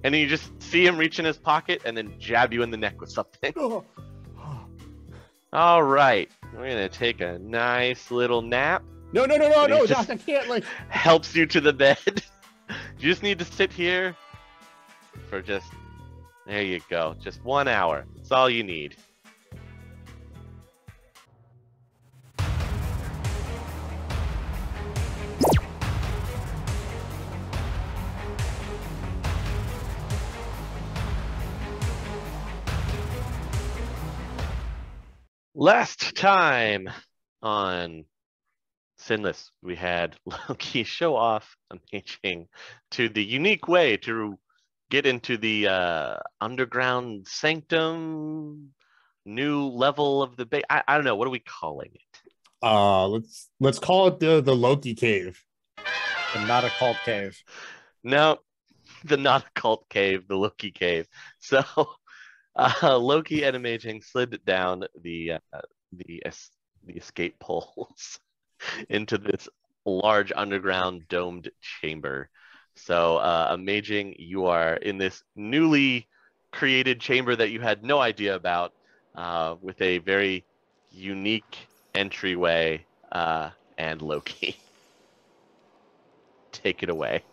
And then you just see him reach in his pocket and then jab you in the neck with something. All right, we're gonna take a nice little nap. No, Josh, I can't, like... Helps you to the bed. You just need to sit here for just... There you go. Just 1 hour. That's all you need. Last time on SINless, we had Loki show off Amaging to the unique way to get into the underground sanctum, new level of the base. I don't know. What are we calling it? Let's call it the Loki cave. And not a cult cave. No, the not a cult cave, the Loki cave. So Loki and Amaging slid down the escape poles into this large underground domed chamber. So Amaging, you are in this newly created chamber that you had no idea about, with a very unique entryway, and Loki. Take it away.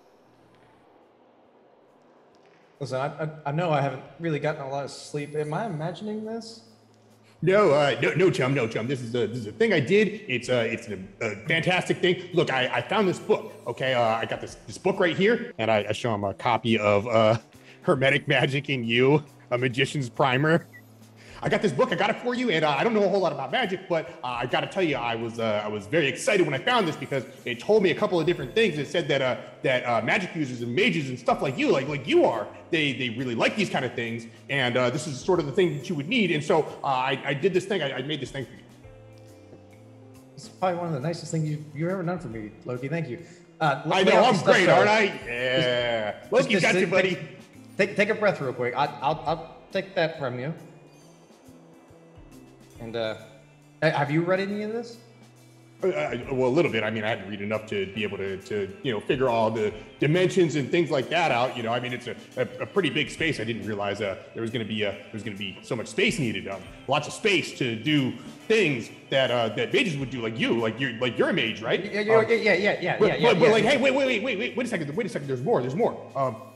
Listen, I know I haven't really gotten a lot of sleep. Am I imagining this? No, chum. This is a thing I did. It's a fantastic thing. Look, I found this book. Okay, I got this book right here, and I show him a copy of Hermetic Magic in You, a Magician's Primer. I got this book. I got it for you, and I don't know a whole lot about magic, but I got to tell you, I was very excited when I found this because it told me a couple of different things. It said that magic users and mages and stuff like you, like you are, they really like these kind of things, and this is sort of the thing that you would need. And so I did this thing. I made this thing for you. It's probably one of the nicest things you've ever done for me, Loki. Thank you. I know I'm great, aren't I? Yeah. Loki got you, buddy. Take a breath real quick. I'll take that from you. And have you read any of this? Well, a little bit. I mean, I had to read enough to be able to figure all the dimensions and things like that out. I mean, it's a pretty big space. I didn't realize there was going to be so much space needed. Lots of space to do things that mages would do, like you're a mage, right? Yeah. But like, hey, wait a second. There's more.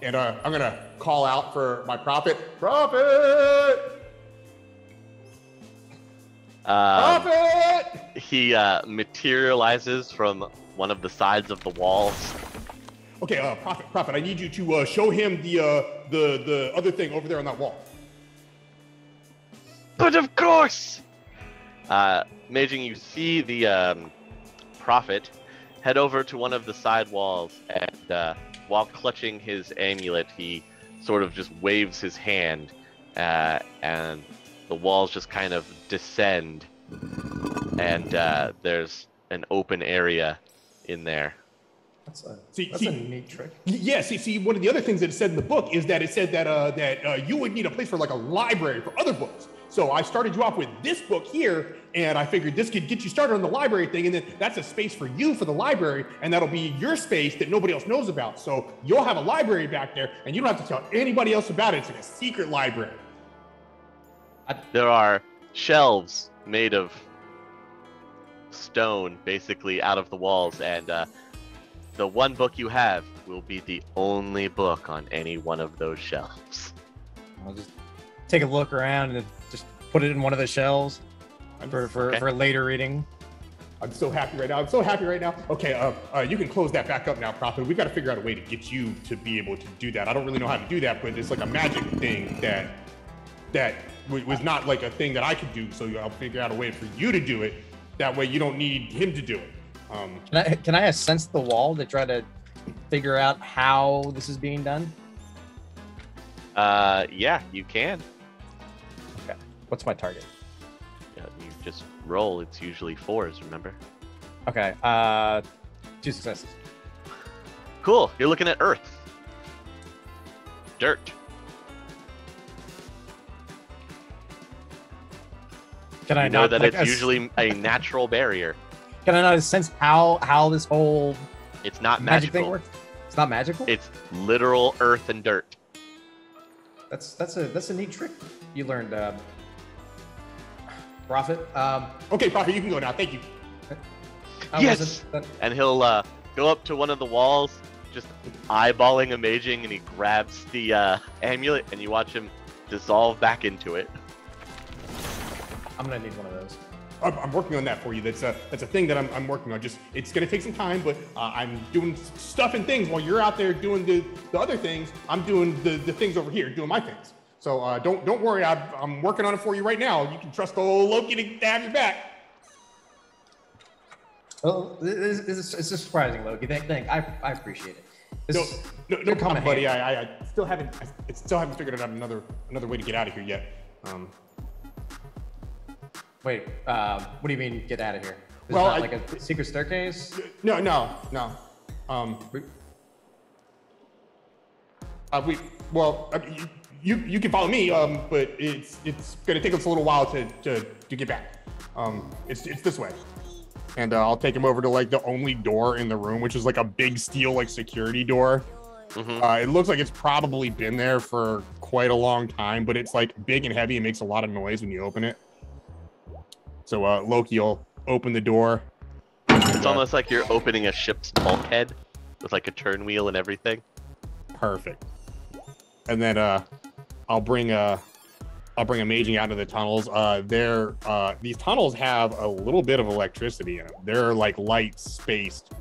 And I'm gonna call out for my prophet. He materializes from one of the sides of the walls. Okay, prophet, I need you to show him the other thing over there on that wall. But of course! Amaging, you see the prophet head over to one of the side walls, and while clutching his amulet, he sort of just waves his hand, and the walls just kind of descend, and there's an open area in there. That's a neat trick. Yeah, see, one of the other things that it said in the book is that it said that you would need a place for like a library for other books. So I started you off with this book here, and I figured this could get you started on the library thing, and then that's a space for you for the library, and that'll be your space that nobody else knows about. So you'll have a library back there, and you don't have to tell anybody else about it. It's like a secret library. There are shelves made of stone, basically, out of the walls, and the one book you have will be the only book on any one of those shelves. I'll just take a look around and just put it in one of the shelves for later reading. I'm so happy right now. Okay, you can close that back up now, Prophet. We've got to figure out a way to get you to be able to do that. I don't really know how to do that, but it's like a magic thing that was not like a thing that I could do, so I'll figure out a way for you to do it. That way you don't need him to do it. Can I sense the wall to try to figure out how this is being done? Yeah, you can. Okay. What's my target? Yeah, you just roll. It's usually 4s, remember? Okay. 2 successes. Cool. You're looking at earth. Dirt. Can I know not, that like, it's usually a natural barrier? Can I not sense how this whole it's not magic magical thing works? It's not magical? It's literal earth and dirt. That's a neat trick you learned, Prophet. Okay, Prophet, you can go now. Thank you. Yes. And he'll go up to one of the walls, just eyeballing Amaging, and he grabs the amulet, and you watch him dissolve back into it. I'm gonna need one of those. I'm working on that for you. That's a thing that I'm working on. Just it's gonna take some time, but I'm doing stuff and things while you're out there doing the other things. I'm doing the things over here, doing my things. So don't worry. I'm working on it for you right now. You can trust old Loki to have your back. Well, it's just surprising, Loki. I appreciate it. No problem, buddy. I still haven't figured out another way to get out of here yet. Wait, what do you mean get out of here? Is well, like a secret staircase? No. You can follow me, but it's gonna take us a little while to get back. It's this way, and I'll take him over to like the only door in the room, which is like a big steel like security door. It looks like it's probably been there for quite a long time, but it's like big and heavy and makes a lot of noise when you open it. So Loki will open the door. It's almost like you're opening a ship's bulkhead with like a turn wheel and everything. Perfect. And then I'll bring Amaging out of the tunnels. These tunnels have a little bit of electricity in them. They're like lights spaced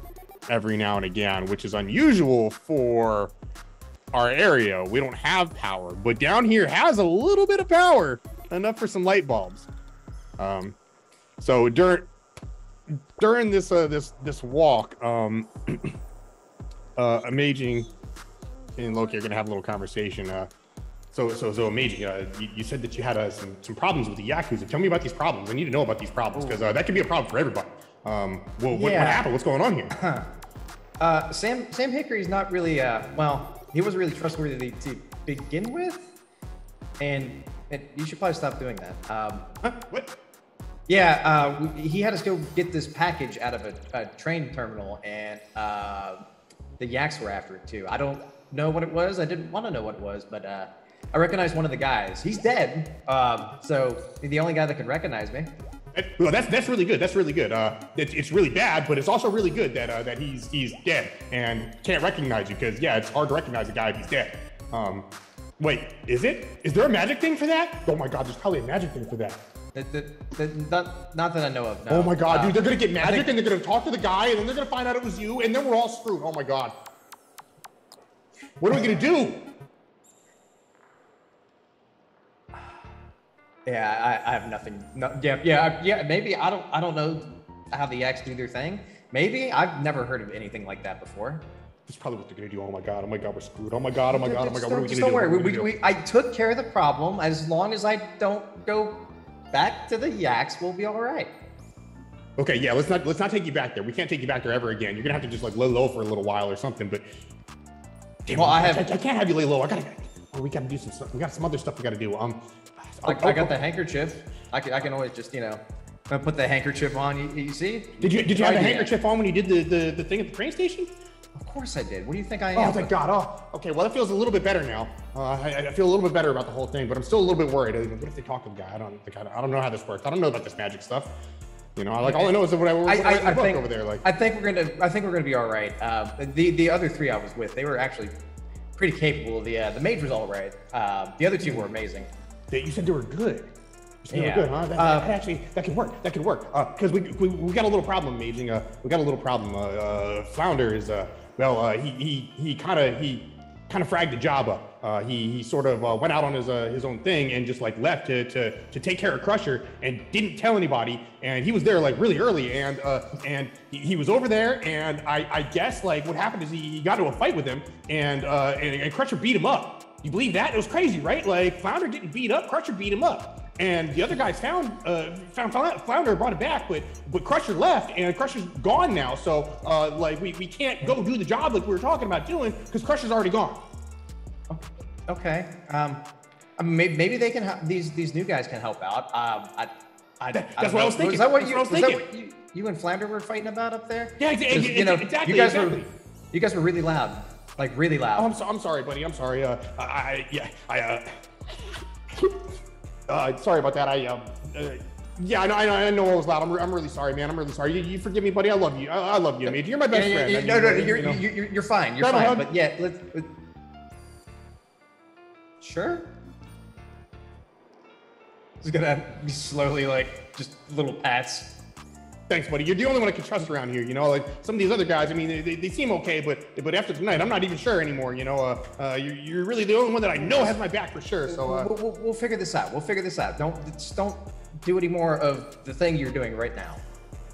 every now and again, which is unusual for our area. We don't have power, but down here has a little bit of power, enough for some light bulbs. So during this walk, Amaging and Loki are gonna have a little conversation. So Amaging, you said that you had some problems with the Yakuza. Tell me about these problems. I need to know about these problems because that could be a problem for everybody. What happened? What's going on here? Sam Hickory's not really well, he wasn't really trustworthy to begin with, and you should probably stop doing that. What? Yeah, he had us go get this package out of a train terminal, and the Yaks were after it too. I don't know what it was. I didn't want to know what it was, but I recognized one of the guys. He's dead, so he's the only guy that could recognize me. Well, that's really good. That's really good. It's really bad, but it's also really good that he's dead and can't recognize you because yeah, it's hard to recognize a guy if he's dead. Wait, is it? Is there a magic thing for that? Oh my God, there's probably a magic thing for that. Not that I know of. No. Oh my God, dude, they're gonna get magic and they're gonna talk to the guy and then they're gonna find out it was you and then we're all screwed. Oh my God. What are we gonna do? Yeah, I have nothing. No, yeah. Maybe I don't know how the Yaks do their thing. Maybe I've never heard of anything like that before. That's probably what they're gonna do. Oh my God, we're screwed. Oh my God. What are we gonna do? Don't worry. I took care of the problem. As long as I don't go back to the Yaks, we'll be all right. Okay, yeah, let's not take you back there. We can't take you back there ever again. You're gonna have to just like lay low for a little while or something. But damn, well, I can't have you lay low. We gotta do some stuff. We got some other stuff we gotta do. I got the handkerchief. I can always just put the handkerchief on. You see? Did you have the handkerchief on when you did the thing at the train station? Of course I did. What do you think I am? Oh, thank God. Oh, okay. Well, that feels a little bit better now. I feel a little bit better about the whole thing, but I'm still a little bit worried. What if they talk to the guy? I don't know how this works. I don't know about this magic stuff. You know, all I know is that I think over there. Like, I think we're gonna be all right. The other three I was with, they were actually pretty capable. The mage was all right. The other two were amazing. You said they were good. They were good, huh? That could work. That could work. Because we got a little problem, Amaging. We got a little problem. Flounder is he kind of fragged the job up. He sort of went out on his own thing and just like left to take care of Crusher and didn't tell anybody. And he was there like really early and he was over there and I guess like what happened is he got into a fight with him and Crusher beat him up. You believe that? It was crazy, right? Like Flounder didn't beat up, Crusher beat him up. And the other guys found Flounder, brought it back, but Crusher left, and Crusher's gone now. So like we can't go do the job like we were talking about doing because Crusher's already gone. Okay. Maybe they can. These new guys can help out. That's what I was thinking. Is that what you and Flounder were fighting about up there? Yeah, exactly. You guys were really loud. Like really loud. Oh, I'm sorry, buddy. I'm sorry. Sorry about that. Yeah, I know it was loud. I'm really sorry, man. I'm really sorry. You forgive me, buddy. I love you. I love you, Amaging. You're my best friend. No, you're fine. You're fine. But yeah, let's. Sure. Just gonna be slowly, like, just little pats. Thanks, buddy. You're the only one I can trust around here. You know, like some of these other guys. I mean, they seem okay, but after tonight, I'm not even sure anymore. You know, you're really the only one that I know has my back for sure. So we'll figure this out. We'll figure this out. Don't do any more of the thing you're doing right now.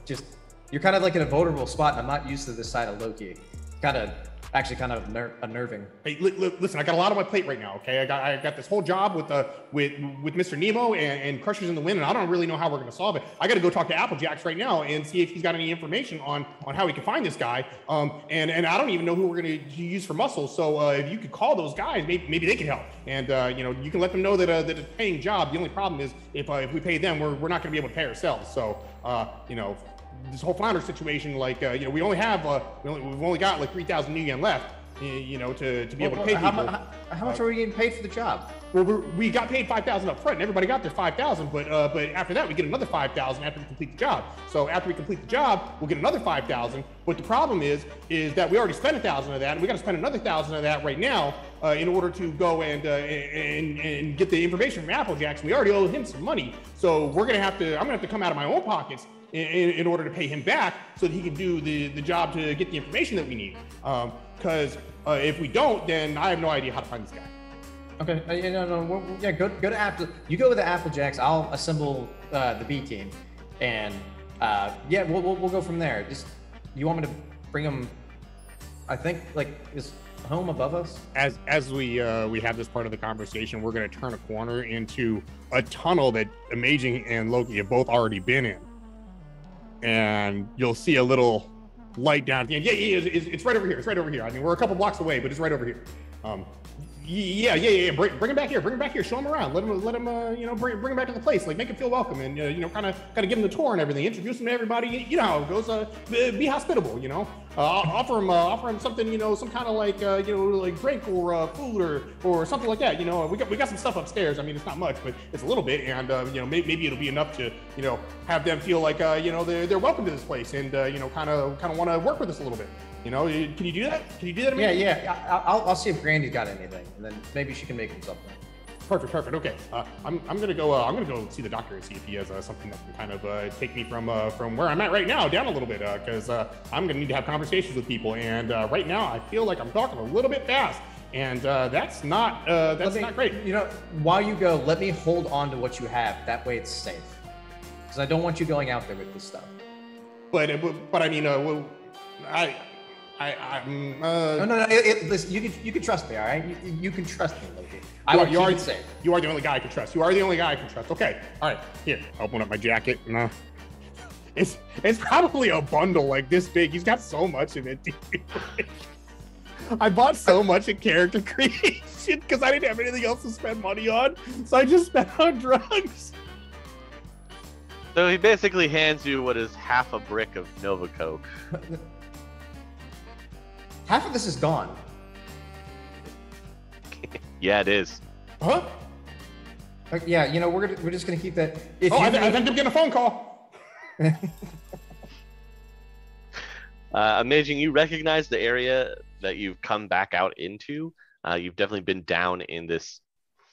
Just you're kind of like in a vulnerable spot, and I'm not used to this side of Loki. Kind of unnerving. Hey, listen, I got a lot on my plate right now. Okay, I got this whole job with Mr. Nemo and Crushers in the Wind, and I don't really know how we're gonna solve it. I got to go talk to Applejacks right now and see if he's got any information on how we can find this guy. And I don't even know who we're gonna use for muscles. So if you could call those guys, maybe they can help. And you know, you can let them know that it's a paying job. The only problem is if we pay them, we're not gonna be able to pay ourselves. So you know, this whole flounder situation, like you know, we only have we've only got like 3,000 new yen left, you know, to be able to pay people. How much are we getting paid for the job? Well, we got paid 5,000 up front, and everybody got their 5,000. But after that, we get another 5,000 after we complete the job. So after we complete the job, we'll get another 5,000. But the problem is that we already spent 1,000 of that, and we got to spend another 1,000 of that right now in order to go and get the information from Applejacks. We already owe him some money, so I'm gonna have to come out of my own pockets in order to pay him back so that he can do the job to get the information that we need. Because if we don't, then I have no idea how to find this guy. Okay, yeah, go to Apple. You go with the Applejacks. I'll assemble the B team, and yeah, we'll go from there. Just you want me to bring him? I think like is home above us. As we have this part of the conversation, we're going to turn a corner into a tunnel that Amaging and Loki have both already been in, and you'll see a little light down at the end. Yeah, it's right over here. It's right over here. I mean, we're a couple blocks away, but it's right over here. Yeah. Bring him back here. Bring him back here. Show him around. Let him. You know, bring him back to the place. Like, make him feel welcome, and you know, kind of give him the tour and everything. Introduce him to everybody. You know how it goes. Be hospitable. You know, offer him something. You know, some kind of like you know, like drink or food or something like that. You know, we got some stuff upstairs. I mean, it's not much, but it's a little bit, and you know, maybe it'll be enough to you know have them feel like you know they're welcome to this place, and you know, kind of want to work with us a little bit. You know, can you do that? Can you do that? Yeah. I'll see if Grandy's got anything, and then maybe she can make him something. Perfect. Okay. I'm gonna go see the doctor and see if he has something that can kind of take me from where I'm at right now down a little bit, because I'm gonna need to have conversations with people, and right now I feel like I'm talking a little bit fast, and that's not great. You know, while you go, let me hold on to what you have. That way it's safe, because I don't want you going out there with this stuff. But I mean, no. Listen, you can trust me, all right? You can trust me, Loki. You are the only guy I can trust. You are the only guy I can trust. Okay, all right. Here, open up my jacket. No, it's probably a bundle like this big. He's got so much in it. I bought so much in character creation because I didn't have anything else to spend money on, so I just spent on drugs. So he basically hands you what is half a brick of Nova Coke. Half of this is gone. Yeah, it is. Huh? Yeah, you know, we're just gonna keep that. I think I'm getting a phone call. Amaging, you recognize the area that you've come back out into. You've definitely been down in this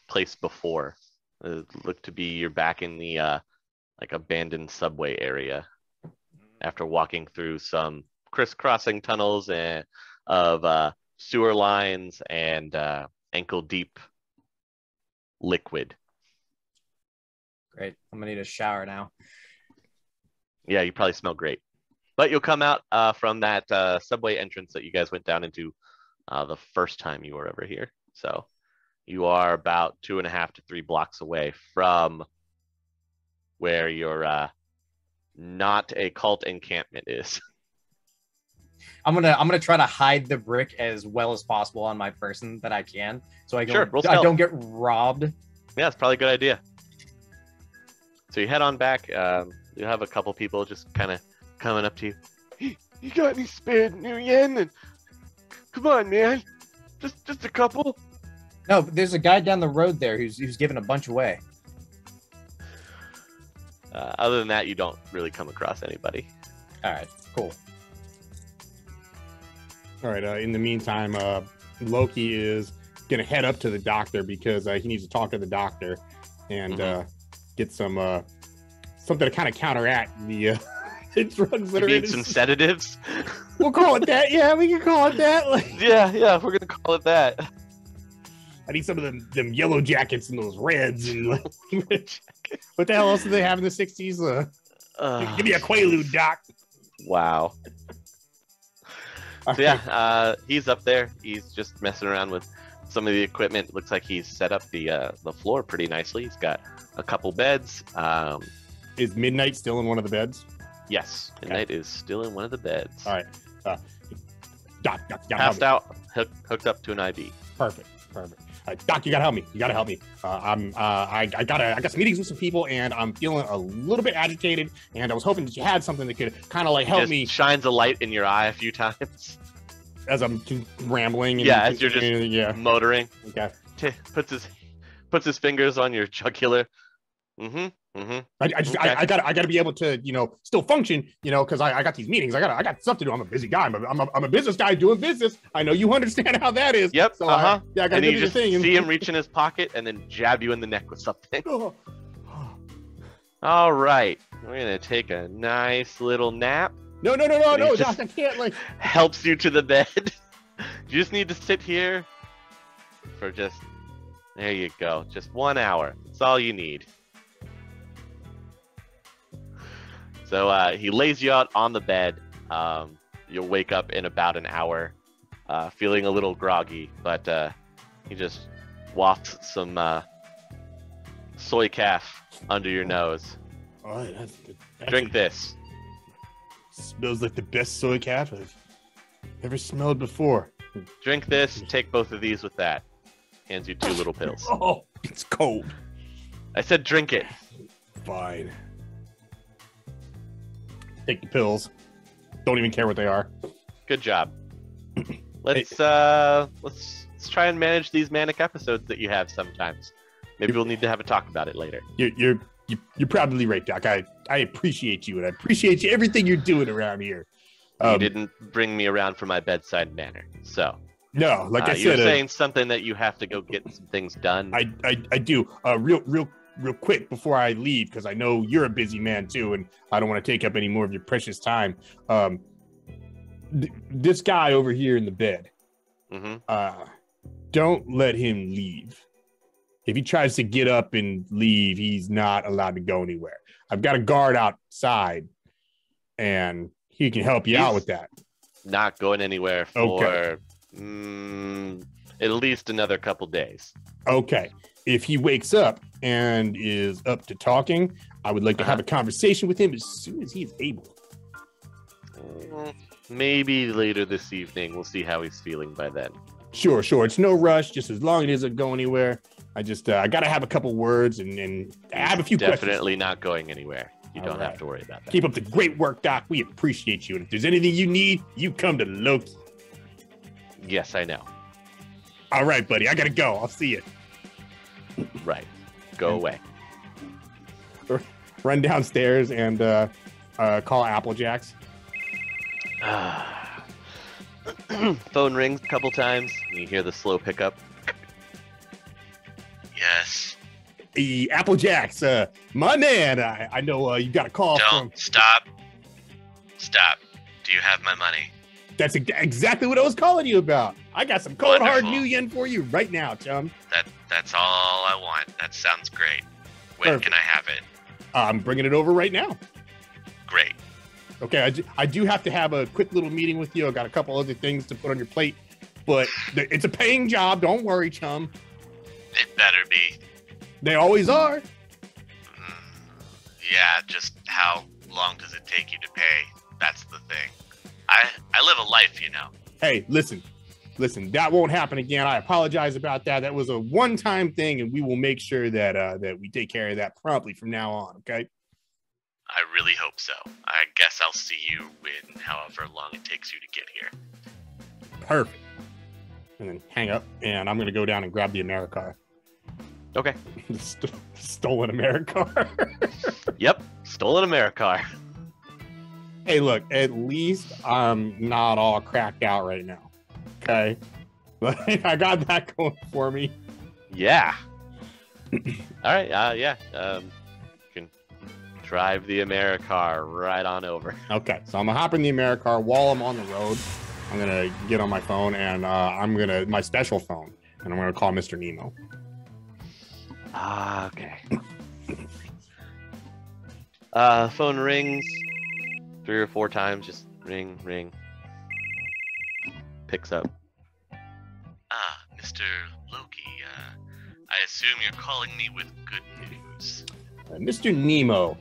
place before. Look to be you're back in the like abandoned subway area after walking through some crisscrossing tunnels of sewer lines and ankle deep liquid. Great. I'm gonna need a shower now. Yeah, you probably smell great. But you'll come out from that subway entrance that you guys went down into the first time you were ever here. So you are about 2.5 to 3 blocks away from where your not a cult encampment is. I'm gonna try to hide the brick as well as possible on my person that I can, so I don't get robbed. Yeah, it's probably a good idea. So you head on back. You have a couple people just kind of coming up to you. Hey, you got any spare new yen? And come on, man, Just a couple. No, there's a guy down the road there who's giving a bunch away. Other than that, you don't really come across anybody. All right, cool. All right. In the meantime, Loki is gonna head up to the doctor because he needs to talk to the doctor and get some something to kind of counteract the drugs that are in some sedatives. We'll call it that. Yeah, we can call it that. Like, yeah, we're gonna call it that. I need some of them yellow jackets and those reds and like, what the hell else do they have in the 60s? Give me a Quaalude, Doc. Wow. So yeah, he's up there. He's just messing around with some of the equipment. Looks like he's set up the floor pretty nicely. He's got a couple beds. Is Midnight still in one of the beds? Yes, Midnight is still in one of the beds. All right. Doc, passed out, hooked up to an IV. Perfect. Doc, you gotta help me. I got some meetings with some people, and I'm feeling a little bit agitated. And I was hoping that you had something that could kind of like help me. Shines a light in your eye a few times as I'm rambling. And as you're just motoring. Okay. Puts his fingers on your jugular. I gotta be able to, still function, because I got these meetings. I got stuff to do. I'm a busy guy. I'm a business guy doing business. I know you understand how that is. Yep. So I gotta do the thing. See him reach in his pocket and then jab you in the neck with something. All right, we're gonna take a nice little nap. No, Doc, I can't helps you to the bed. You just need to sit here for there you go. Just 1 hour. That's all you need. So he lays you out on the bed. You'll wake up in about an hour, feeling a little groggy, but he just wafts some soy calf under your nose. Oh, Drink this. Smells like the best soy calf I've ever smelled before. Drink this. Take both of these with that. Hands you 2 little pills. Oh, it's cold. I said drink it. Fine. Take the pills. Don't even care what they are. Good job. Let's try and manage these manic episodes that you have sometimes. Maybe we'll need to have a talk about it later. You're probably right, Doc. I appreciate you, and I appreciate you everything you're doing around here. You didn't bring me around for my bedside manner, so. No, like I said, you're saying something that you have to go get some things done. I do. Real quick before I leave, because I know you're a busy man too, and I don't want to take up any more of your precious time. This guy over here in the bed, don't let him leave. If he tries to get up and leave, he's not allowed to go anywhere. I've got a guard outside, and he can help you out with that. Not going anywhere for at least another couple days. Okay. If he wakes up and is up to talking, I would like to have a conversation with him as soon as he is able. Maybe later this evening. We'll see how he's feeling by then. Sure. It's no rush. Just as long as it doesn't go anywhere. I got to have a couple words and I have a few questions. Definitely not going anywhere. You don't have to worry about that. Keep up the great work, Doc. We appreciate you. And if there's anything you need, you come to Loki. Yes, I know. All right, buddy. I got to go. I'll see you. Right. Go away. Run downstairs and call Applejacks. Phone rings a couple times. And you hear the slow pickup. Yes. Hey, Applejacks, my man. I know you got a call from... Stop. Do you have my money? That's exactly what I was calling you about. I got some cold hard new yen for you right now, chum. That's all I want. That sounds great. When can I have it? I'm bringing it over right now. Great. Okay, I do have to have a quick little meeting with you. I got a couple other things to put on your plate, but it's a paying job. Don't worry, chum. It better be. They always are. Yeah, just how long does it take you to pay? That's the thing. I live a life, you know. Hey, listen, that won't happen again. I apologize about that. That was a one-time thing, and we will make sure that that we take care of that promptly from now on, okay? I really hope so. I guess I'll see you in however long it takes you to get here. Perfect. and then hang up. And I'm gonna go down and grab the AmeriCar. Okay. Stolen AmeriCar. Yep. Stolen AmeriCar. Hey, look. At least I'm not all cracked out right now. Okay. Like, I got that going for me. Yeah. All right. Yeah. You can drive the AmeriCar right on over. Okay. So I'm gonna hop in the AmeriCar while I'm on the road. I'm gonna get on my phone and my special phone, and I'm gonna call Mr. Nemo. Okay. Phone rings 3 or 4 times. Just ring, ring. Picks up. Mr. Loki, I assume you're calling me with good news. Mr. Nemo,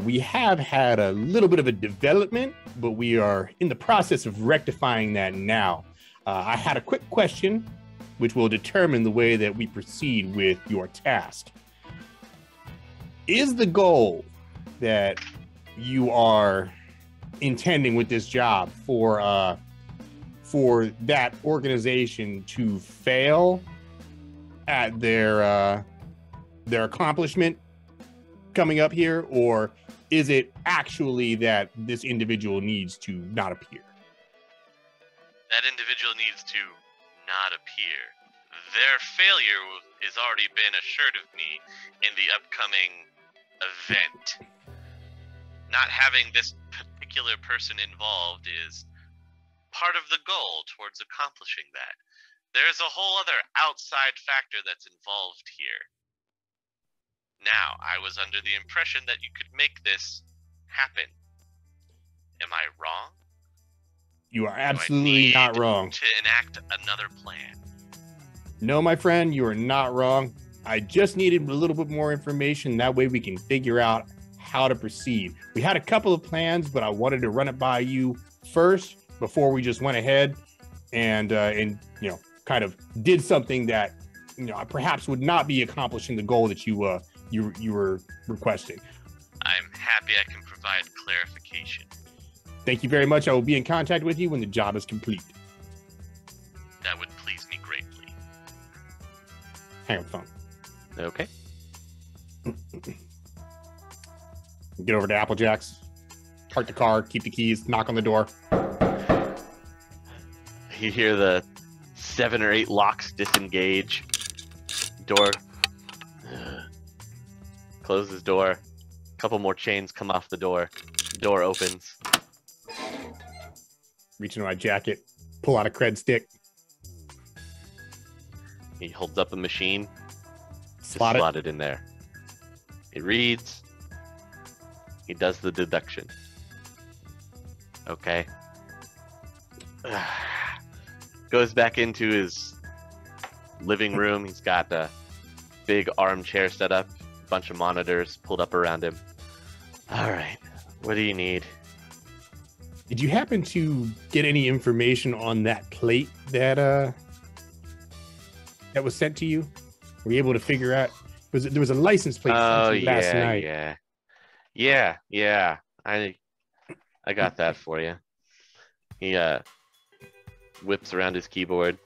we have had a little bit of a development, but we are in the process of rectifying that now. I had a quick question, which will determine the way that we proceed with your task. Is the goal that you are intending with this job for that organization to fail at their accomplishment coming up here, or is it actually that this individual needs to not appear? That individual needs to not appear. Their failure has already been assured of me in the upcoming event. Not having this particular person involved is part of the goal towards accomplishing that. There's a whole other outside factor that's involved here. Now, I was under the impression that you could make this happen. Am I wrong? You are absolutely not wrong. To enact another plan. No, my friend, you are not wrong. I just needed a little bit more information. That way we can figure out how to proceed. We had a couple of plans, but I wanted to run it by you first before we just went ahead and you know, kind of did something that, you know, perhaps would not be accomplishing the goal that you were requesting. I'm happy I can provide clarification. Thank you very much. I will be in contact with you when the job is complete. That would please me greatly. Hang up the phone. Okay. Get over to Applejack's, park the car, keep the keys, knock on the door. You hear the 7 or 8 locks disengage. Door. Closes door. A couple more chains come off the door. Door opens. Reach into my jacket, pull out a cred stick. He holds up a machine. Slot it in there. It reads. He does the deduction. Okay. Goes back into his living room. He's got a big armchair set up, a bunch of monitors pulled up around him. All right, what do you need? Did you happen to get any information on that plate that was sent to you? Were you able to figure out? There was a license plate sent to you last night. Yeah. I got that for you. He whips around his keyboard.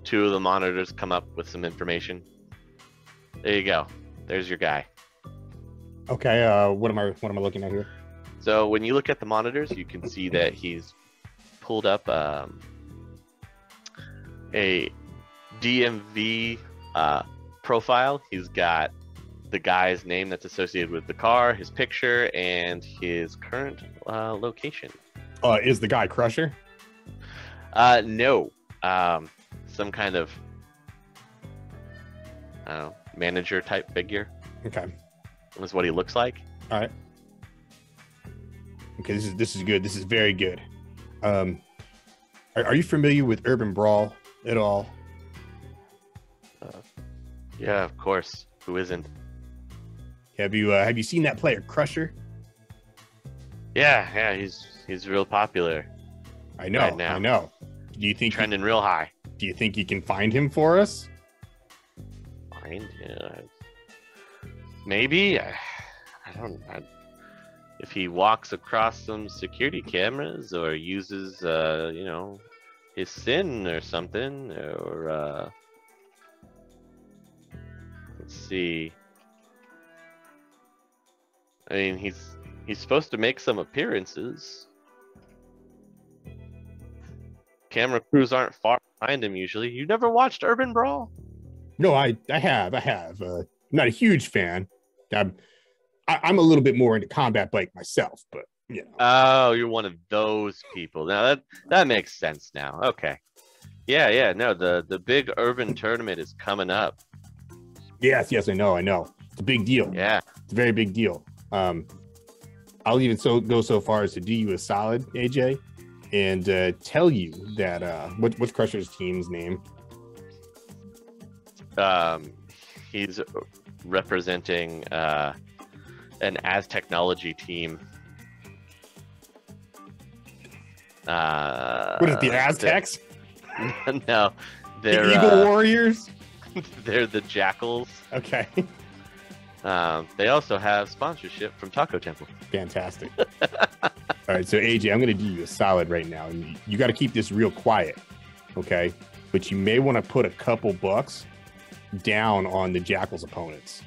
2 of the monitors come up with some information. There you go. There's your guy. Okay. What am I looking at here? So when you look at the monitors, you can see that he's pulled up a DMV profile. He's got the guy's name that's associated with the car, his picture, and his current location. Is the guy Crusher? No. Some kind of manager type figure. Okay. Is what he looks like. All right. Okay, this is good. This is very good. Are you familiar with Urban Brawl at all? Yeah, of course. Who isn't? Have you seen that player Crusher? Yeah, he's real popular. I know. Right now. I know. Do you think trending real high? Do you think you can find him for us? Find him? Maybe. I don't. If he walks across some security cameras or uses his sin or something, or let's see. I mean, he's supposed to make some appearances. Camera crews aren't far behind him usually. You never watched Urban Brawl? No, I have. I'm not a huge fan. I'm a little bit more into combat bike myself, but you know. Oh, you're one of those people. Now that makes sense now. Okay. Yeah. No, the big urban tournament is coming up. Yes, I know. It's a big deal. Yeah. It's a very big deal. I'll even go so far as to do you a solid, AJ, and tell you that what's Crusher's team's name? He's representing an Aztechnology team. What is it, the Aztecs? No, they're the Eagle Warriors. They're the Jackals. Okay. They also have sponsorship from Taco Temple. Fantastic. All right, so AJ, I'm going to do you a solid right now, and you got to keep this real quiet, okay? But you may want to put a couple bucks down on the Jackals' opponents.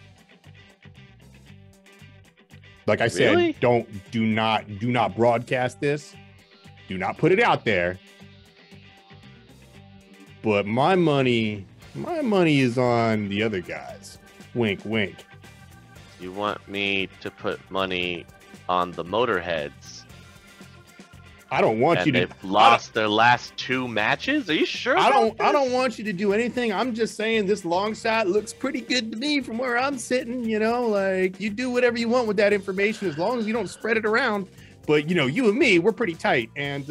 Like I said, Really? do not broadcast this. Do not put it out there. But my money is on the other guys. Wink, wink. You want me to put money on the Motorheads? I don't want you to. They've lost their last 2 matches. Are you sure? I don't want you to do anything. I'm just saying this long shot looks pretty good to me from where I'm sitting. You know, like you do whatever you want with that information as long as you don't spread it around. But you know, you and me, we're pretty tight, and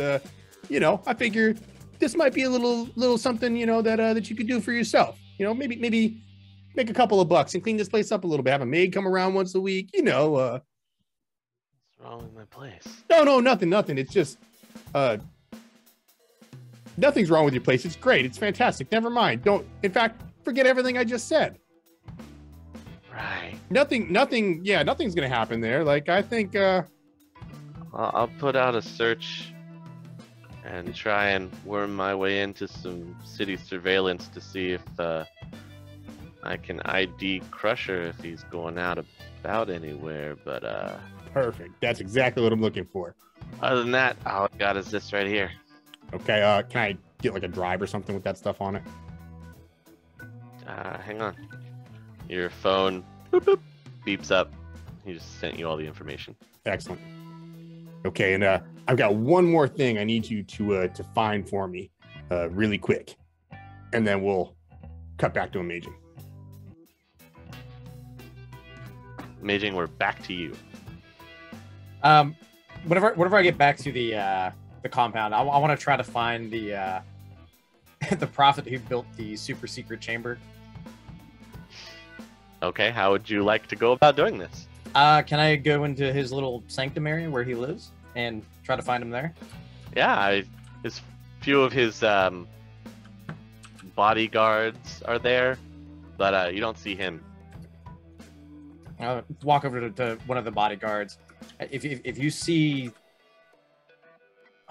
you know, I figure this might be a little something, you know, that you could do for yourself. You know, maybe make a couple of bucks and clean this place up a little bit. Have a maid come around once a week. You know. What's wrong with my place? No, nothing. It's just nothing's wrong with your place. It's great. It's fantastic. Never mind. Don't. In fact, forget everything I just said. Right. Nothing. Yeah, nothing's gonna happen there. Like I think. I'll put out a search and try and worm my way into some city surveillance to see if I can ID Crusher if he's going out about anywhere. But Perfect. That's exactly what I'm looking for. other than that, all I got is this right here. Okay. Can I get like a drive or something with that stuff on it? Hang on. Your phone boop, boop, beeps up. He just sent you all the information. Excellent. Okay, and I've got one more thing I need you to find for me, really quick, and then we'll cut back to Amaging. Amaging, we're back to you. Whenever I get back to the compound, I want to try to find the the prophet who built the super secret chamber. Okay, how would you like to go about doing this? Can I go into his little sanctum area where he lives and try to find him there? Yeah, his few of his bodyguards are there, but you don't see him. I'll walk over to one of the bodyguards. If you see,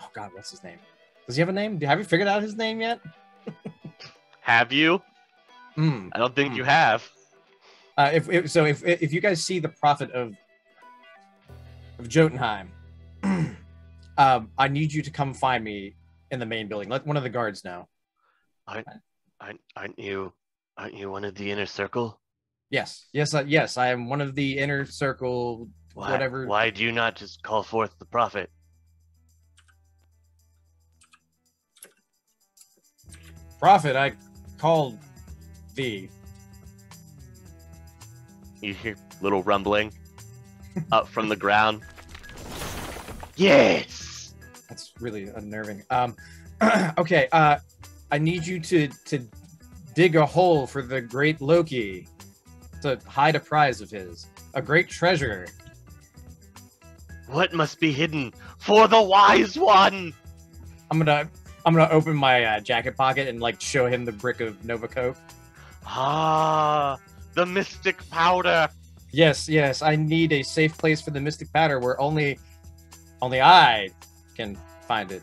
oh God, what's his name? Does he have a name? Have you figured out his name yet? Have you? I don't think you have. If you guys see the prophet of Jotunheim, I need you to come find me in the main building. Let one of the guards know. Aren't you one of the inner circle? Yes. I am one of the inner circle. Whatever. Why do you not just call forth the prophet? Prophet, I called thee. You hear little rumbling up from the ground. Yes. That's really unnerving. Okay. I need you to dig a hole for the great Loki to hide a prize of his, a great treasure. What must be hidden for the wise one? I'm gonna open my jacket pocket and like show him the brick of Nova Coke. Ah, the mystic powder. Yes. I need a safe place for the mystic powder where only I can find it.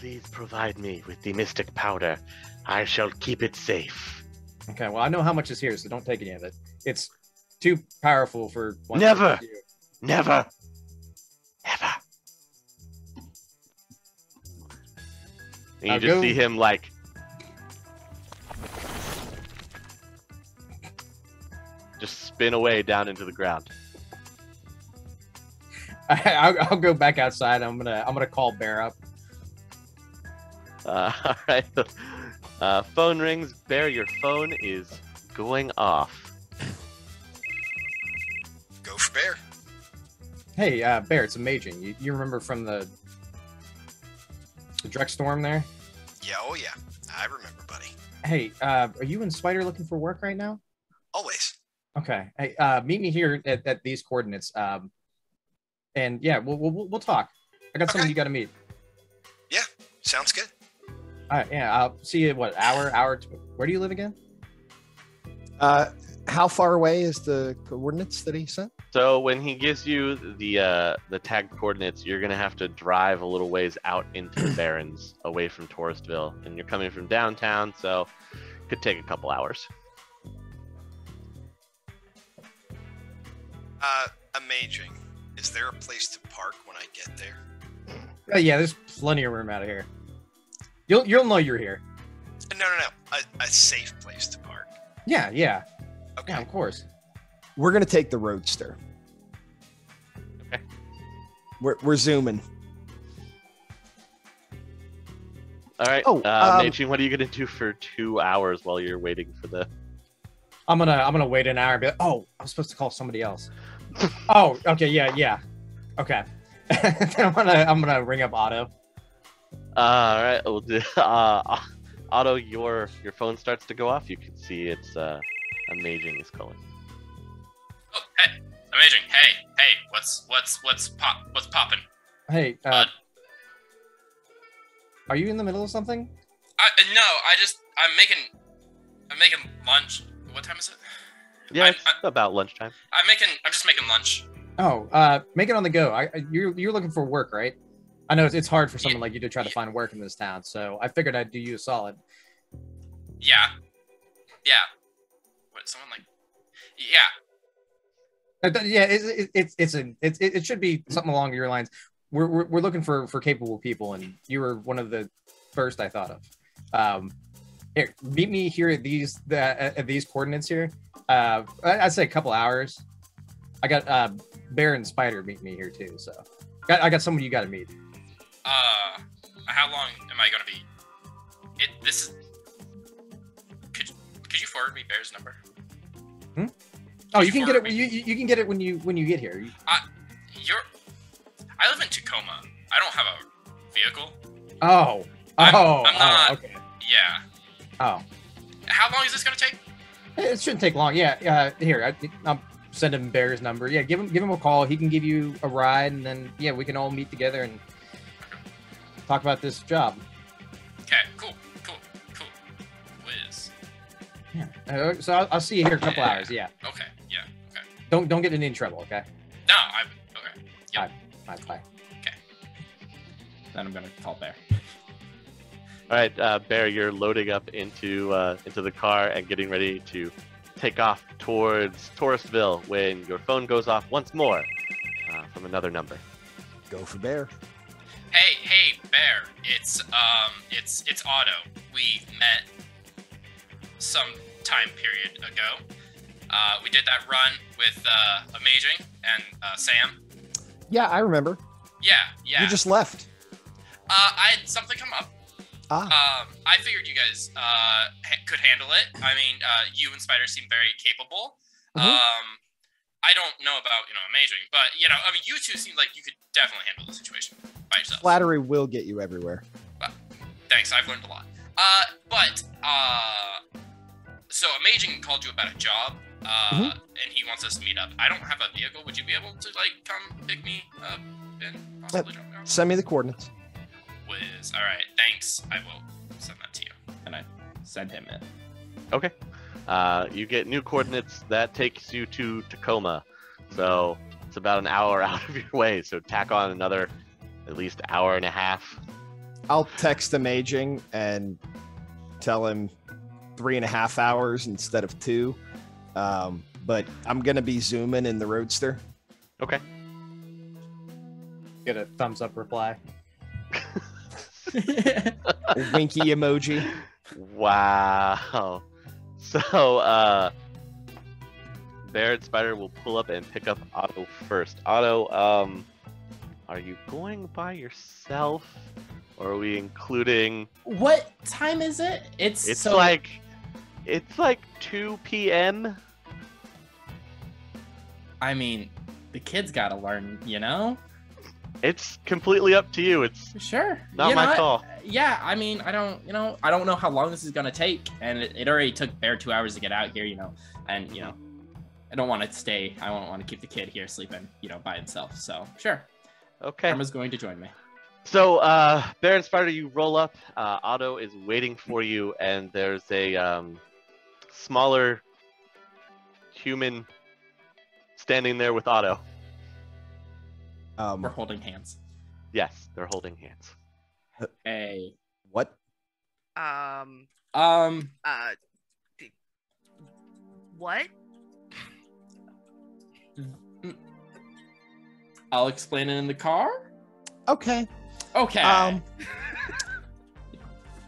Please provide me with the mystic powder. I shall keep it safe. Okay, well, I know how much is here, so don't take any of it. It's too powerful for one. Never! You. Never! Never! And you just see him, like, just spin away down into the ground. I'll go back outside. I'm gonna call Bear up. All right. Phone rings. Bear, your phone is going off. Go for Bear. Hey, Bear, it's Amaging. You remember from the Drex Storm there? Yeah, oh yeah. I remember, buddy. Hey, are you and Spider looking for work right now? Always. Okay. Hey, meet me here at these coordinates. And yeah, we'll talk. I got someone you got to meet. Yeah, sounds good. All right, yeah, I'll see you. What hour? Where do you live again? How far away is the coordinates that he sent? So when he gives you the tagged coordinates, you're gonna have to drive a little ways out into the Barrens, away from Touristville, and you're coming from downtown, so it could take a couple hours. Amaging. Is there a place to park when I get there? Yeah, there's plenty of room out of here. You'll know you're here. No. A safe place to park. Yeah. Okay. Yeah, of course. We're gonna take the Roadster. Okay. We're zooming. All right. Oh, Machin, what are you gonna do for 2 hours while you're waiting for the? I'm gonna wait an hour and be like, oh, I'm supposed to call somebody else. Oh, okay, yeah. Okay. I'm gonna ring up Otto. All right. We'll do. Otto, your phone starts to go off. You can see it's Amaging is calling. Oh, hey, Amaging. Hey, what's poppin'? Hey, are you in the middle of something? No, I'm making lunch. What time is it? Yeah, it's about lunchtime. I'm just making lunch. Oh, make it on the go. You're looking for work, right? I know it's hard for someone like you to try to find work in this town, so I figured I'd do you a solid. Yeah. What? Someone like? Yeah. Yeah, it should be something along your lines. We're looking for capable people, and you were one of the first I thought of. Here, meet me here at these coordinates here. I'd say a couple hours. I got Bear and Spider meet me here too, so I got someone you got to meet. How long am I gonna be? Could you forward me Bear's number? Oh, you can get it. You can get it when you get here. I live in Tacoma. I don't have a vehicle. I'm not, okay. Yeah. Oh. How long is this gonna take? It shouldn't take long. Yeah. Here, I'll send him Bear's number. Yeah, give him a call. He can give you a ride, and then we can all meet together and talk about this job. Okay. Cool. Whiz. Yeah. So I'll see you here in a couple hours. Yeah. Okay. Yeah. Okay. Don't get in any trouble. Okay. No. Okay. Yep. Bye. Okay. Then I'm gonna call Bear. All right, Bear, you're loading up into the car and getting ready to take off towards Touristville when your phone goes off once more from another number. Go for Bear. Hey, Bear. It's Otto. We met some time period ago. We did that run with Amaging and Sam. Yeah, I remember. Yeah. You just left. I had something come up. I figured you guys could handle it. I mean, you and Spider seem very capable. I don't know about Amaging, but I mean, you two seem like you could definitely handle the situation by yourself. Flattery will get you everywhere. Thanks, I've learned a lot. So Amaging called you about a job, and he wants us to meet up. I don't have a vehicle. Would you be able to come pick me up and possibly drop me off? Send me the coordinates. Whiz. All right, thanks. I will send that to you. And I send him in. Okay. You get new coordinates. That takes you to Tacoma. So it's about an hour out of your way. So tack on another at least hour and a half I'll text Amaging and tell him 3.5 hours instead of 2. But I'm gonna be zooming in the Roadster. Okay. Get a thumbs up reply. A winky emoji. Wow. So, Bear and Spider will pull up and pick up Otto first. Otto, are you going by yourself, or are we including? What time is it? It's so... like 2 p.m. I mean, the kids gotta learn, you know? It's completely up to you. It's Sure. not You know my what? call. Yeah, I mean, I don't know how long this is gonna take, and it already took Bear 2 hours to get out here, you know, and you know, I don't want to stay. I don't want to keep the kid here sleeping, you know, by himself. So sure. Okay. Karma's going to join me. So, Bear and Spider, you roll up. Otto is waiting for you, and there's a smaller human standing there with Otto. We're holding hands. Yes, they're holding hands. Hey. What? What? I'll explain it in the car. Okay. Okay.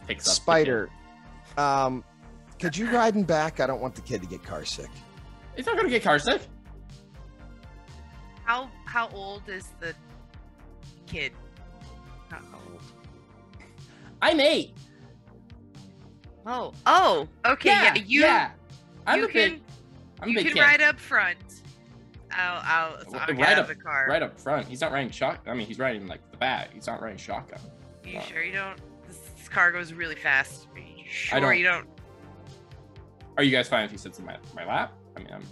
Picks up the Spider. Could you ride him back? I don't want the kid to get car sick. kid. He's not gonna get car sick. How old is the kid? I'm 8. Oh, okay. Yeah, I'm you a big kid. ride up front. I'll get out of the car. Right up front. He's not riding shotgun. I mean, he's riding like the back. He's not riding shotgun. You sure you don't? This car goes really fast. Are you sure I don't. you don't? Are you guys fine if he sits in my lap? I mean, I'm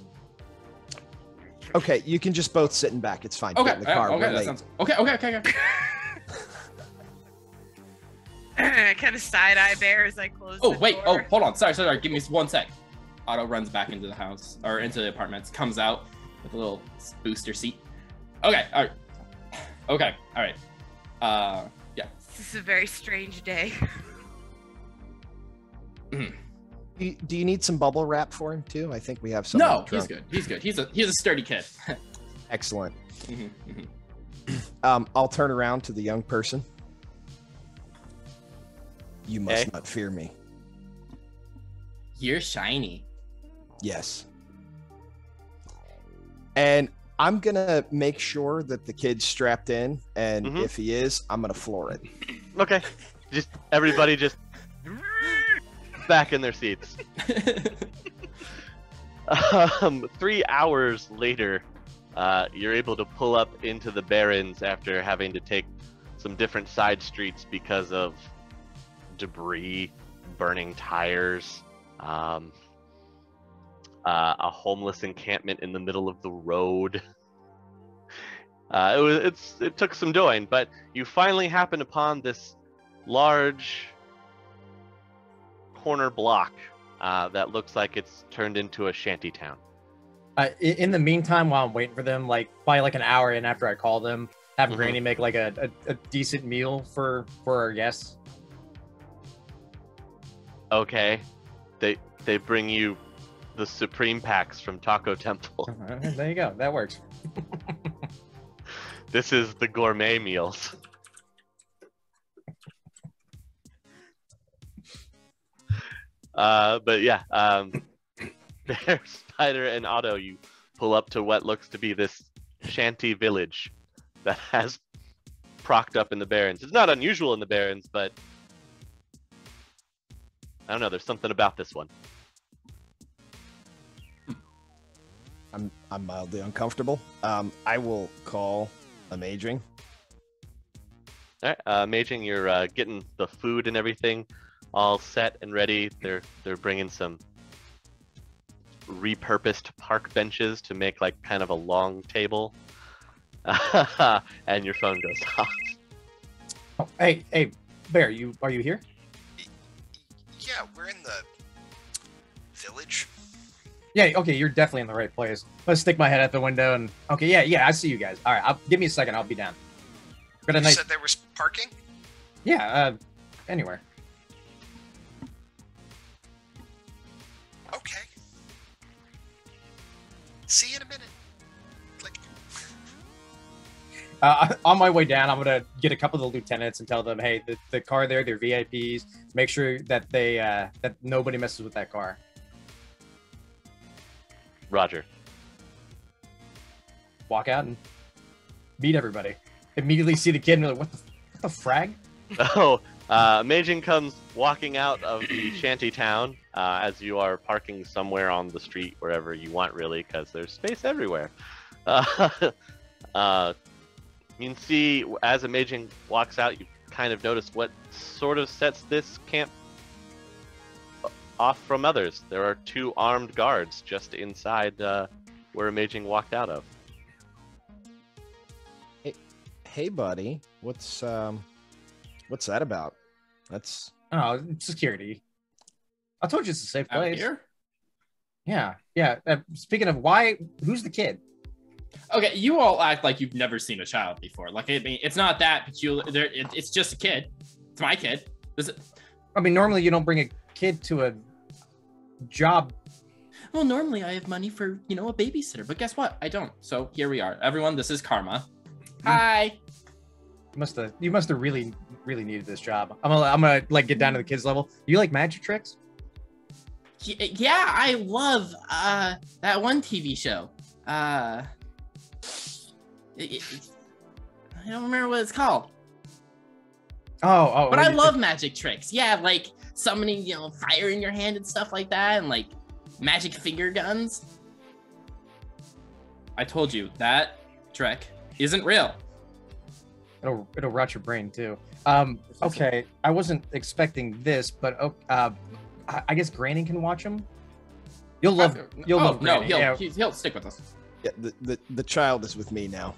Okay, you can just both sit in back. It's fine. okay. Get in the car. Okay, We're that late. sounds okay. I kind of side eye Bear as I close. Oh the wait. Oh, door. hold on. Sorry. Give me 1 sec. Otto runs back into the house or into the apartments. Comes out with a little booster seat. Okay. All right. Okay. All right. Yeah. This is a very strange day. Do you need some bubble wrap for him too? I think we have some. in No, the he's trunk. good. He's a sturdy kid. Excellent. Mhm. I'll turn around to the young person. You must Okay. not fear me. You're shiny. Yes. And I'm gonna make sure that the kid's strapped in, and Mhm. if he is, I'm gonna floor it. Okay. Just everybody just back in their seats. 3 hours later, you're able to pull up into the Barrens after having to take some different side streets because of debris, burning tires, a homeless encampment in the middle of the road. It took some doing, but you finally happen upon this large corner block that looks like it's turned into a shanty town. In the meantime, while I'm waiting for them, like probably like an hour in after I call them, have Mhm. Granny make like a decent meal for our guests. Okay, they bring you the supreme packs from Taco Temple. There you go. That works. This is the gourmet meals. But yeah, Bear, Spider, and Otto, you pull up to what looks to be this shanty village that has procked up in the Barrens. It's not unusual in the Barrens, but I don't know, there's something about this one. I'm mildly uncomfortable. I will call Amaging. All right, Amaging, you're getting the food and everything all set and ready. They're bringing some repurposed park benches to make like kind of a long table. And your phone goes off. Oh, hey, Bear, are you here? Yeah, we're in the village. Yeah, okay, you're definitely in the right place. Let's stick my head out the window and okay, yeah, I see you guys. All right, give me a second, I'll be down. Got a You nice. said there was parking? Yeah, anywhere. Okay. See you in a minute. Click. On my way down, I'm gonna get a couple of the lieutenants and tell them, hey, the car there, they're VIPs. Make sure that they that nobody messes with that car. Roger. Walk out and meet everybody. Immediately see the kid and be like, what the frag? Oh, Amaging comes walking out of the shanty town as you are parking somewhere on the street, wherever you want, really, because there's space everywhere. You can see as Amaging walks out, you kind of notice what sort of sets this camp off from others. There are 2 armed guards just inside where Amaging walked out of. Hey, buddy, what's that about? That's Security. I told you it's a safe Out place. here? Yeah. Speaking of who's the kid? Okay, you all act like you've never seen a child before. Like, I mean, it's not that peculiar. It's just a kid. It's my kid. I mean, normally you don't bring a kid to a job. Well, normally I have money for, a babysitter, but guess what? I don't. So here we are. Everyone, this is Karma. Hi. You must have really needed this job. I'm gonna like get down to the kids level. You like magic tricks? Yeah, I love that one TV show. I don't remember what it's called. But I love magic tricks. Yeah, like summoning, fire in your hand and stuff like that, and like magic finger guns. I told you that trick isn't real. It'll rot your brain too. Okay, I wasn't expecting this, but I guess Granny can watch him. You'll love Granny. No, he'll stick with us. yeah. The child is with me now.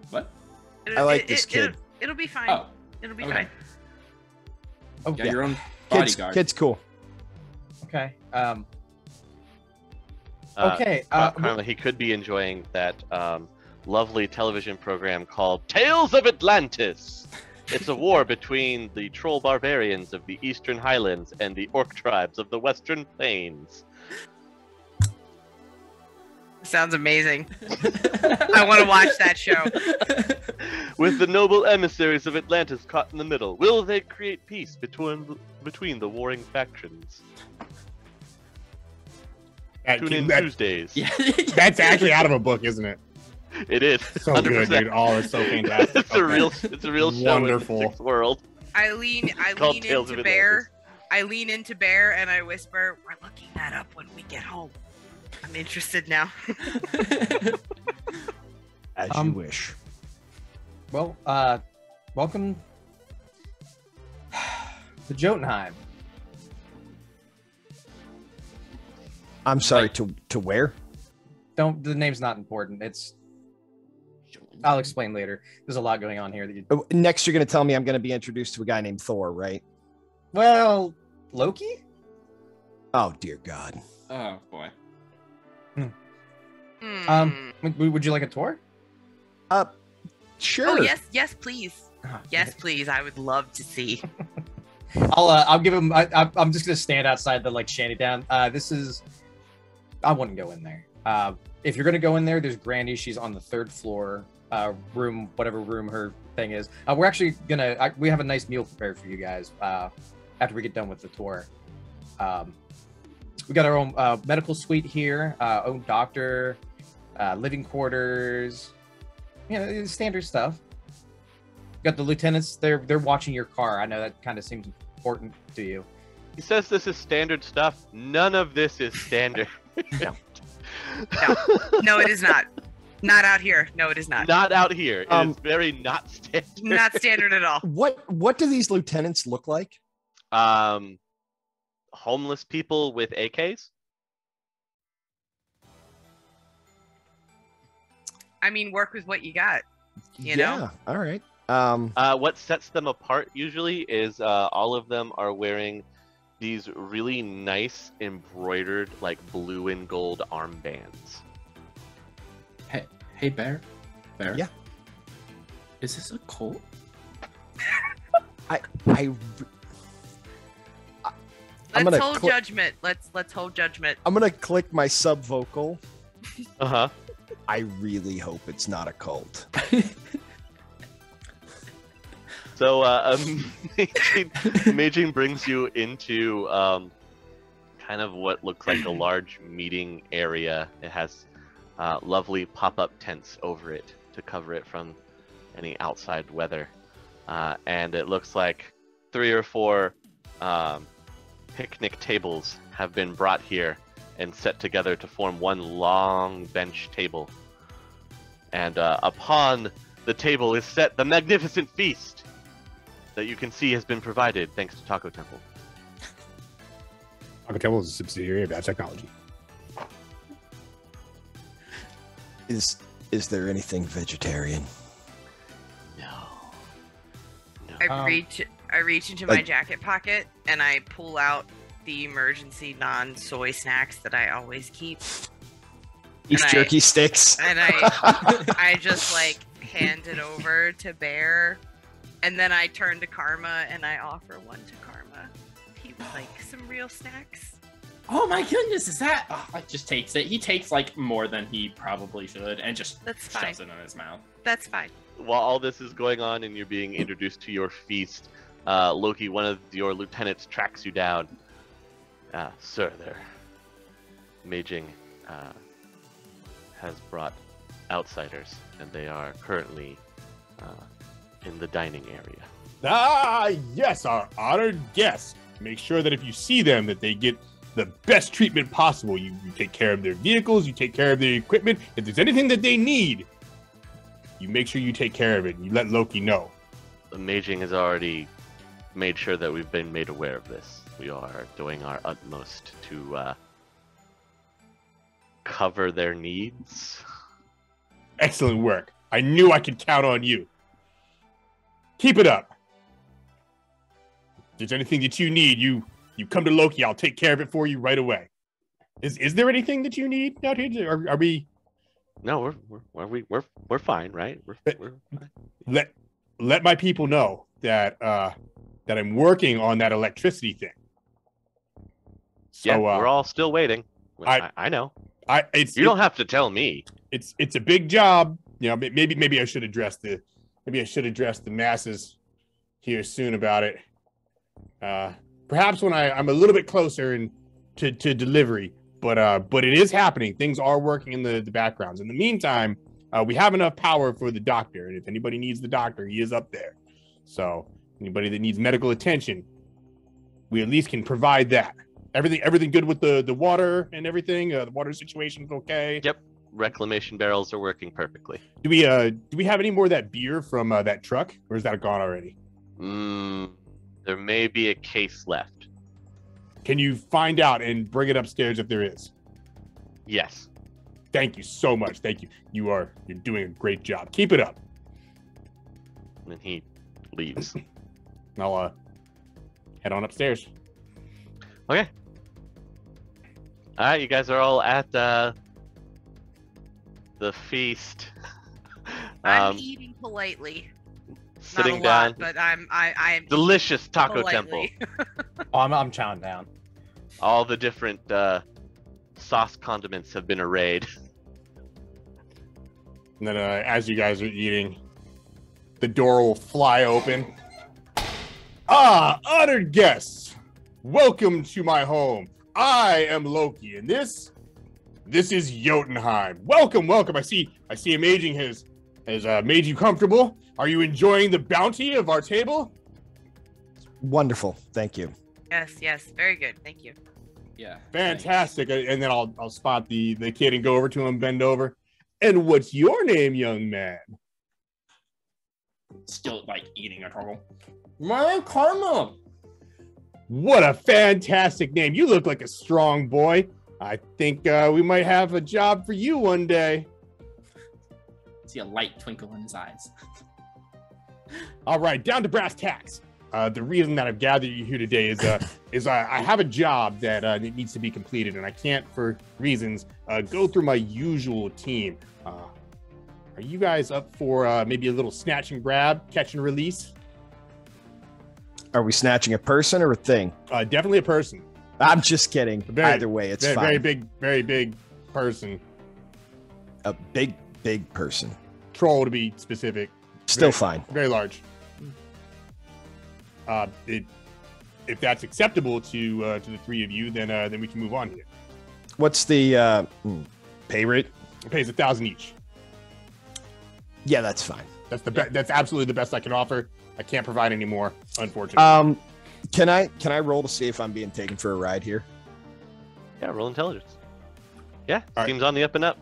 What? I like this kid. It'll be fine. Oh, It'll be okay. fine. Oh, Yeah, your own bodyguard. Kid's cool. Okay. Okay. Apparently, he could be enjoying that lovely television program called Tales of Atlantis. It's a war between the troll barbarians of the Eastern Highlands and the orc tribes of the Western Plains. Sounds amazing. I want to watch that show. With the noble emissaries of Atlantis caught in the middle, will they create peace between the warring factions? Tune in Tuesdays. Yeah. That's actually out of a book, isn't it? It is. So 100%. good, dude. Oh, it's so fantastic. It's a real show Wonderful. in the sixth world. I lean called Tales into of Bear. I lean into Bear and I whisper, "We're looking that up when we get home. I'm interested now." As you wish. Well, welcome to Jotunheim. I'm sorry. To where? The name's not important. I'll explain later. There's a lot going on here. Next, you're going to tell me I'm going to be introduced to a guy named Thor, right? Well, Loki? Oh, dear God. Oh boy. Would you like a tour? Sure. Oh yes, please. Yes, please. I would love to see. I'll give him. I'm just gonna stand outside the shanty down. I wouldn't go in there. If you're gonna go in there, there's Granny. She's on the 3rd floor, room, whatever room her thing is. We're actually gonna. We have a nice meal prepared for you guys. After we get done with the tour, we got our own medical suite here, own doctor, living quarters. Standard stuff. Got the lieutenants. They're watching your car. I know that kind of seems important to you. He says this is standard stuff. None of this is standard. No, it is not. Not out here. No, it is not. Not out here. It is very not standard. Not standard at all. What do these lieutenants look like? Homeless people with AKs. I mean, work with what you got. You know? All right. What sets them apart usually is all of them are wearing these really nice embroidered blue and gold armbands. Hey, Bear. Yeah. Is this a cult? Let's hold judgment. Let's hold judgment. I'm gonna click my sub vocal. Uh-huh. I really hope it's not a cult. So Amaging brings you into kind of what looks like a large meeting area. It has lovely pop-up tents over it to cover it from any outside weather. And it looks like 3 or 4 picnic tables have been brought here and set together to form one long bench table. And upon the table is set the magnificent feast that you can see has been provided thanks to Taco Temple. Taco Temple is a subsidiary of that technology. Is there anything vegetarian? No. I reach into my jacket pocket and I pull out the emergency non-soy snacks that I always keep. Beef jerky sticks. And I just like hand it over to Bear, and then I turn to Karma and I offer one to Karma. He would like some real snacks. Oh my goodness, is that? Oh, I just takes it. He takes like more than he probably should, and just shoves it in his mouth. That's fine. While all this is going on and you're being introduced to your feast, Loki, one of your lieutenants, tracks you down. Sir, there. Amaging has brought outsiders, and they are currently in the dining area. Ah, yes, our honored guests. Make sure that if you see them, that they get the best treatment possible. You take care of their vehicles, you take care of their equipment. If there's anything that they need, you make sure you take care of it, and you let Loki know. Amaging has already made sure that we've been made aware of this. We are doing our utmost to cover their needs. Excellent work. I knew I could count on you. Keep it up. If there's anything that you need, you come to Loki. I'll take care of it for you right away. Is there anything that you need out here? Are we? No, we're fine, right? We're fine. Let my people know that that I'm working on that electricity thing. So, yeah, we're all still waiting. I know. You don't have to tell me. It's a big job. You know, maybe I should address the masses here soon about it. Perhaps when I'm a little bit closer to delivery, but it is happening. Things are working in the backgrounds. In the meantime, we have enough power for the doctor, and if anybody needs the doctor, he is up there. So anybody that needs medical attention, we at least can provide that. Everything good with the water and everything. The water situation's okay. Yep, reclamation barrels are working perfectly. Do we have any more of that beer from that truck, or is that gone already? There may be a case left. Can you find out and bring it upstairs if there is? Yes. Thank you so much. Thank you. You're doing a great job. Keep it up. And then he leaves. I'll head on upstairs. Okay. All right, you guys are all at the feast. I'm eating politely. Sitting Not a down. lot, but I'm delicious Taco politely. Temple. Oh, I'm chowing down. All the different sauce condiments have been arrayed. And then as you guys are eating, the door will fly open. Honored guests, welcome to my home. I am Loki, and this is Jotunheim. Welcome. I see Amaging has made you comfortable. Are you enjoying the bounty of our table? Wonderful. Thank you. Yes, very good. Thank you. Yeah. Fantastic. Thanks. And then I'll spot the kid and go over to him, bend over. And what's your name, young man? Still like eating a turtle. My name's Karma. What a fantastic name. You look like a strong boy. I think we might have a job for you one day. See a light twinkle in his eyes. All right, down to brass tacks. The reason that I've gathered you here today is I have a job that it needs to be completed, and I can't, for reasons, go through my usual team. Are you guys up for maybe a little snatch and grab, catch and release? Are we snatching a person or a thing? Definitely a person. I'm just kidding. Either way, it's fine. Very big person. A big person. Troll to be specific. Still fine. Very large. If that's acceptable to the three of you, then we can move on here. What's the pay rate? It pays 1,000 each. Yeah, that's fine. That's that's absolutely the best I can offer. I can't provide any more, unfortunately. Can I roll to see if I'm being taken for a ride here? Yeah, roll intelligence. Yeah, All seems on the up and up.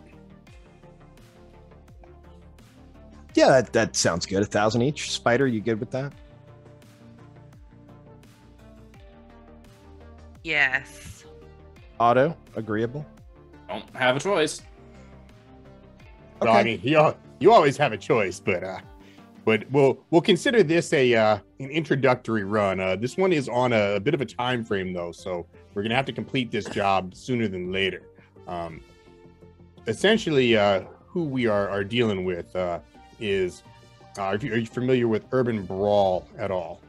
Yeah, that sounds good. 1,000 each. Spider, you good with that? Yes. Otto, agreeable? Don't have a choice. So, I mean, you always have a choice, but we'll consider this an introductory run. This one is on a bit of a time frame though, so we're gonna have to complete this job sooner than later. Essentially, who we are dealing with is are you familiar with Urban Brawl at all?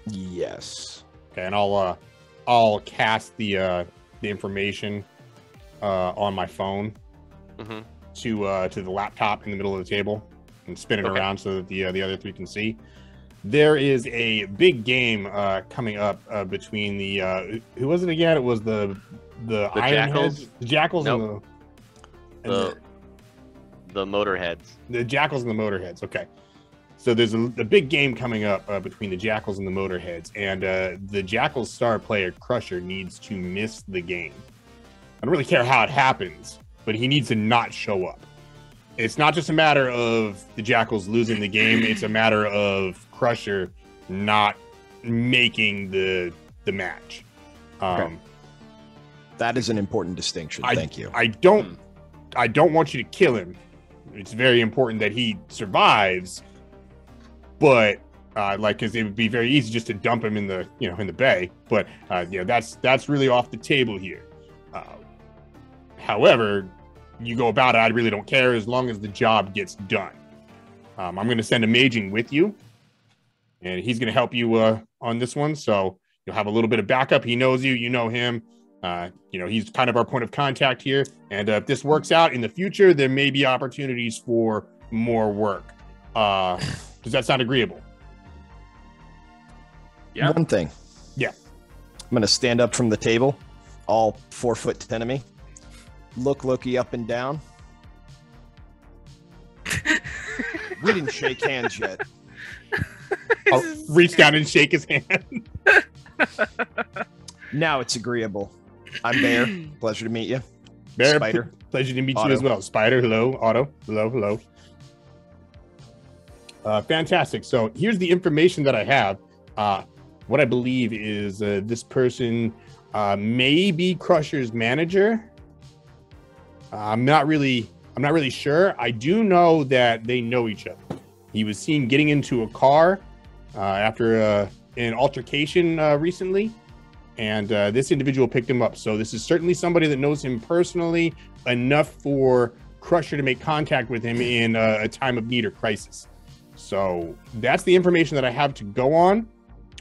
Yes. Okay, and I'll cast the information on my phone to the laptop in the middle of the table and spin it around so that the other three can see. There is a big game coming up between the who was it again? It was the Iron Jackals? Heads? The Jackals Nope. and The Motorheads. the Jackals and the Motorheads. Okay. So there's a big game coming up between the Jackals and the Motorheads, and the Jackals star player Crusher needs to miss the game. I don't really care how it happens, but he needs to not show up. It's not just a matter of the Jackals losing the game, it's a matter of Crusher not making the match. That is an important distinction. Thank you. I don't want you to kill him. It's very important that he survives, but because it would be very easy just to dump him in the bay. But that's really off the table here. However, you go about it, I really don't care as long as the job gets done. I'm going to send Amaging with you, and he's going to help you on this one. So you'll have a little bit of backup. He knows you, you know him. He's kind of our point of contact here. And if this works out in the future, there may be opportunities for more work. Does that sound agreeable? Yeah. One thing. Yeah. I'm going to stand up from the table, all 4'10" of me. Look Loki up and down. We didn't shake hands yet. I'll reach down and shake his hand. Now it's agreeable. I'm Bear. Pleasure to meet you. Bear, Spider. Pleasure to meet Otto. you as well. Spider, hello. Otto, hello. Fantastic. So here's the information that I have. What I believe is this person may be Crusher's manager. I'm not really sure. I do know that they know each other. He was seen getting into a car after an altercation recently, and this individual picked him up. So this is certainly somebody that knows him personally enough for Crusher to make contact with him in a time of need or crisis. So that's the information that I have to go on,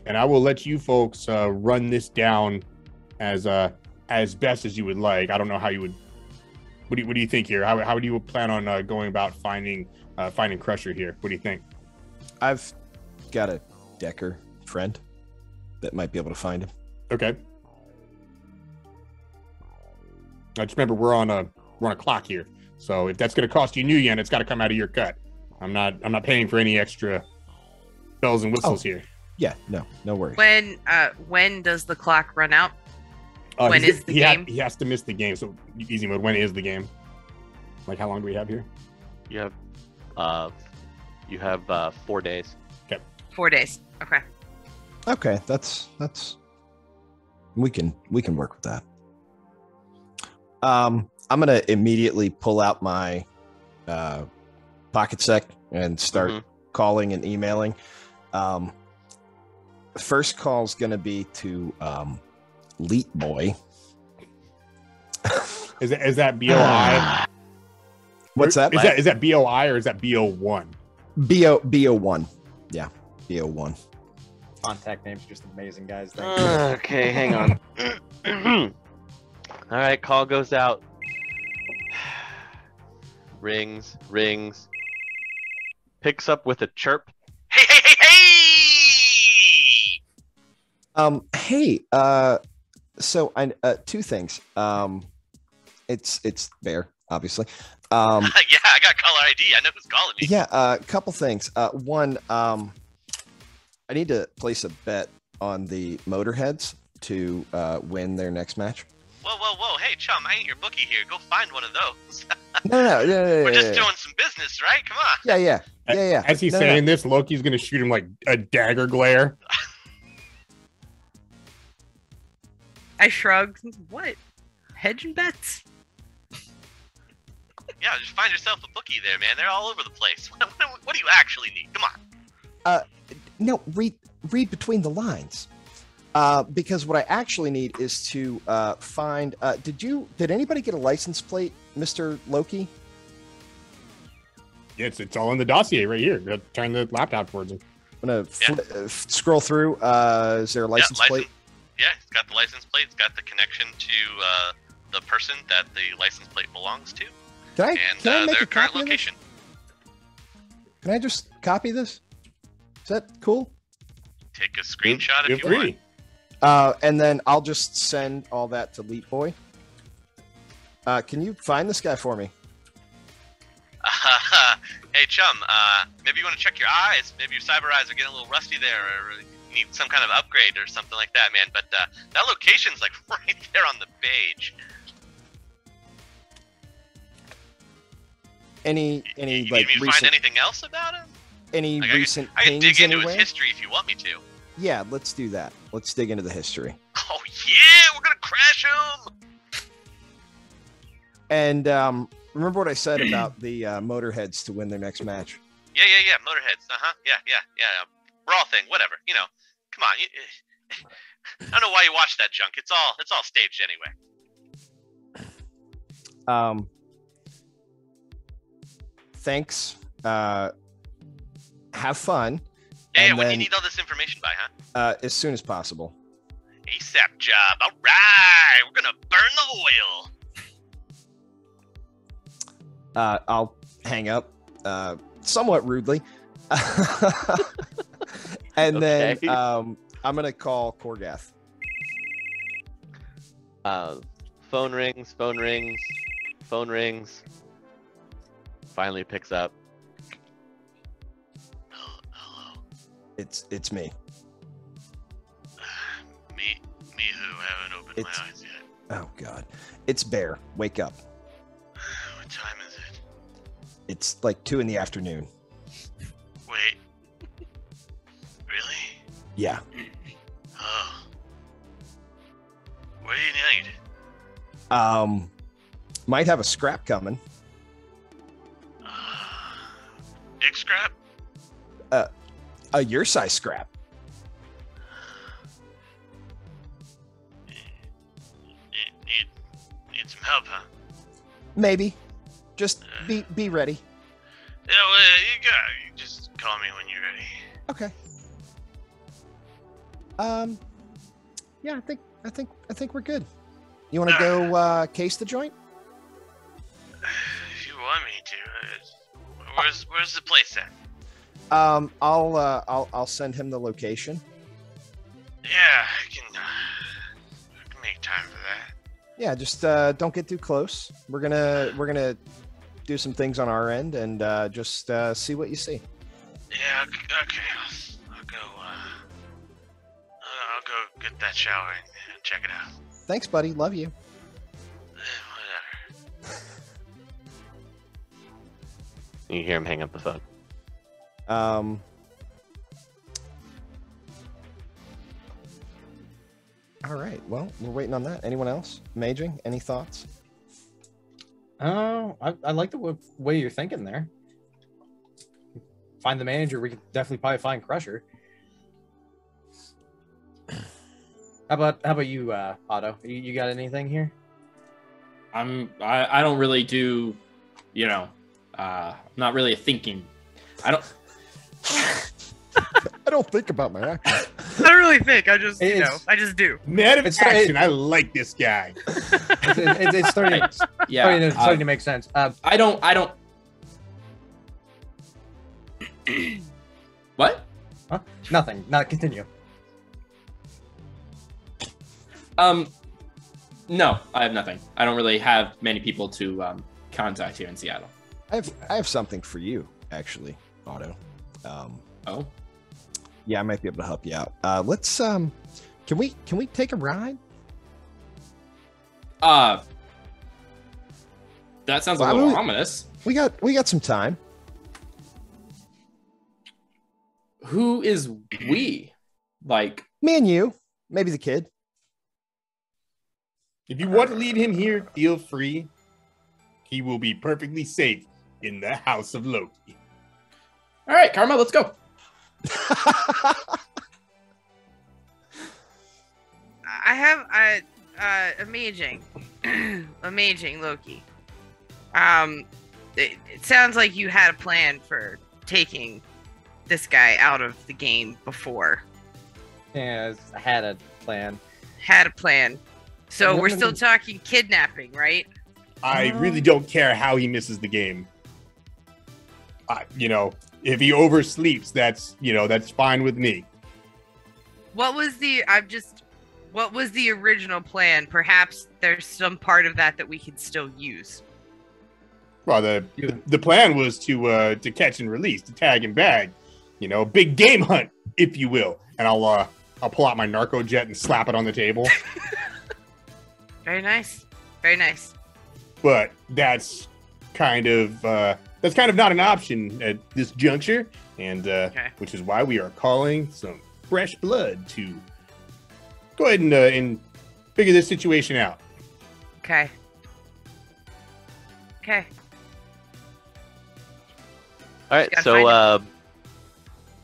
and I will let you folks run this down as best as you would like. I don't know how you would. What do you think here? How do you plan on going about finding Crusher here? What do you think? I've got a Decker friend that might be able to find him. Okay. I just remember we're on a clock here, so if that's going to cost you new yen, it's got to come out of your cut. I'm not paying for any extra bells and whistles here. Yeah, no worries. When does the clock run out? When is the game? He has to miss the game. So easy mode. When is the game? Like how long do we have here? You have 4 days. Okay. 4 days. Okay. Okay, that's we can work with that. I'm gonna immediately pull out my pocket sec and start calling and emailing. First call's gonna be to Leet Boy. Is that BOI? What's that? Is that BOI or is that BO1? BO1. Yeah, BO1. contact names are just amazing, guys. Thank Okay, hang on. All right, call goes out. Rings. Picks up with a chirp. Hey! Hey, so I two things. It's Bear, obviously. Yeah, I got caller ID. I know who's calling me. Yeah, a couple things. One, I need to place a bet on the Motorheads to win their next match. Whoa! Hey, chum, I ain't your bookie here. Go find one of those. No. We're just doing some business, right? Come on. Yeah. As he's saying this, Loki's gonna shoot him like a dagger glare. I shrugged. What? Hedging bets? Yeah, just find yourself a bookie there, man. They're all over the place. What do you actually need? Come on. No, read between the lines. Because what I actually need is to find. Did anybody get a license plate, Mr. Loki? Yeah, it's all in the dossier right here. Turn the laptop towards him. I'm gonna scroll through. Is there a license plate? Yeah, it's got the license plate. It's got the connection to the person that the license plate belongs to. Can I make their a current copy of this? location. Can I just copy this? Is that cool? Take a screenshot if Feel you free. want. And then I'll just send all that to Leap Boy. Can you find this guy for me? Hey, chum, maybe you want to check your eyes. Maybe your cyber eyes are getting a little rusty there, or you need some kind of upgrade or something like that, man. But that location's like right there on the page. Any You like need me to find recent anything else about him? any Like, recent I can pings dig into anywhere? his history if you want me to. Yeah, let's do that. Let's dig into the history. Oh yeah, we're gonna crash him. And remember what I said about the Motorheads to win their next match? Yeah. Motorheads. Yeah. Raw thing. Whatever. You know. Come on. I don't know why you watch that junk. It's all staged anyway. Thanks. Have fun. Yeah. And When do then, you need all this information by, huh? as soon as possible. ASAP job. All right. We're gonna burn the oil. I'll hang up somewhat rudely. And then Okay. I'm gonna call Korgath. Phone rings. Finally picks up. Hello. It's me. Me who haven't opened my eyes yet. Oh God, it's Bear. Wake up. What time is it? It's like 2 PM. Wait. Really? Yeah. Oh. What do you need? Might have a scrap coming. Dick scrap? A your size scrap. Need some help, huh? Maybe. Just be ready. Yeah, you just call me when you're ready. Okay. Yeah, I think we're good. You want to go case the joint? If you want me to. Where's the place at? I'll send him the location. Yeah, I can make time for that. Yeah, just don't get too close. We're gonna do some things on our end and just see what you see. Yeah, okay. I'll go get that shower and check it out. Thanks, buddy. Love you. Whatever. You hear him hang up the phone. All right. Well, we're waiting on that. Anyone else? Amaging? Any thoughts? Oh, I like the way you're thinking there. Find the manager. We could definitely probably find Crusher. How about you, Otto? You got anything here? I don't really do, not really thinking. I don't. I don't think about my actions. I don't really think. I just, I just do. Man of It's- action. I like this guy. It's starting, Yeah. starting to make sense. I don't. What? Huh? Nothing. Not continue. No, I have nothing. I don't really have many people to contact here in Seattle. I have something for you, actually, Otto. Oh, Yeah, I might be able to help you out. Let's can we take a ride? that sounds a Well, little ominous. We got some time. Who is we? Like, Me and you, maybe the kid. If you want to lead him here, feel free. He will be perfectly safe in the house of Loki. all right, Karma, let's go. I have Amaging. Amaging Loki. It sounds like you had a plan for taking this guy out of the game before. Yeah, I had a plan. Had a plan. So we're still talking kidnapping, right? I really don't care how he misses the game. If he oversleeps, that's fine with me. What was the original plan? Perhaps there's some part of that we can still use. Well, the plan was to catch and release, to tag and bag, big game hunt, if you will. And I'll pull out my narco jet and slap it on the table. Very nice. Very nice. But that's kind of not an option at this juncture, and which is why we are calling some fresh blood to go ahead and figure this situation out. Okay. Okay. All right, Gotta so find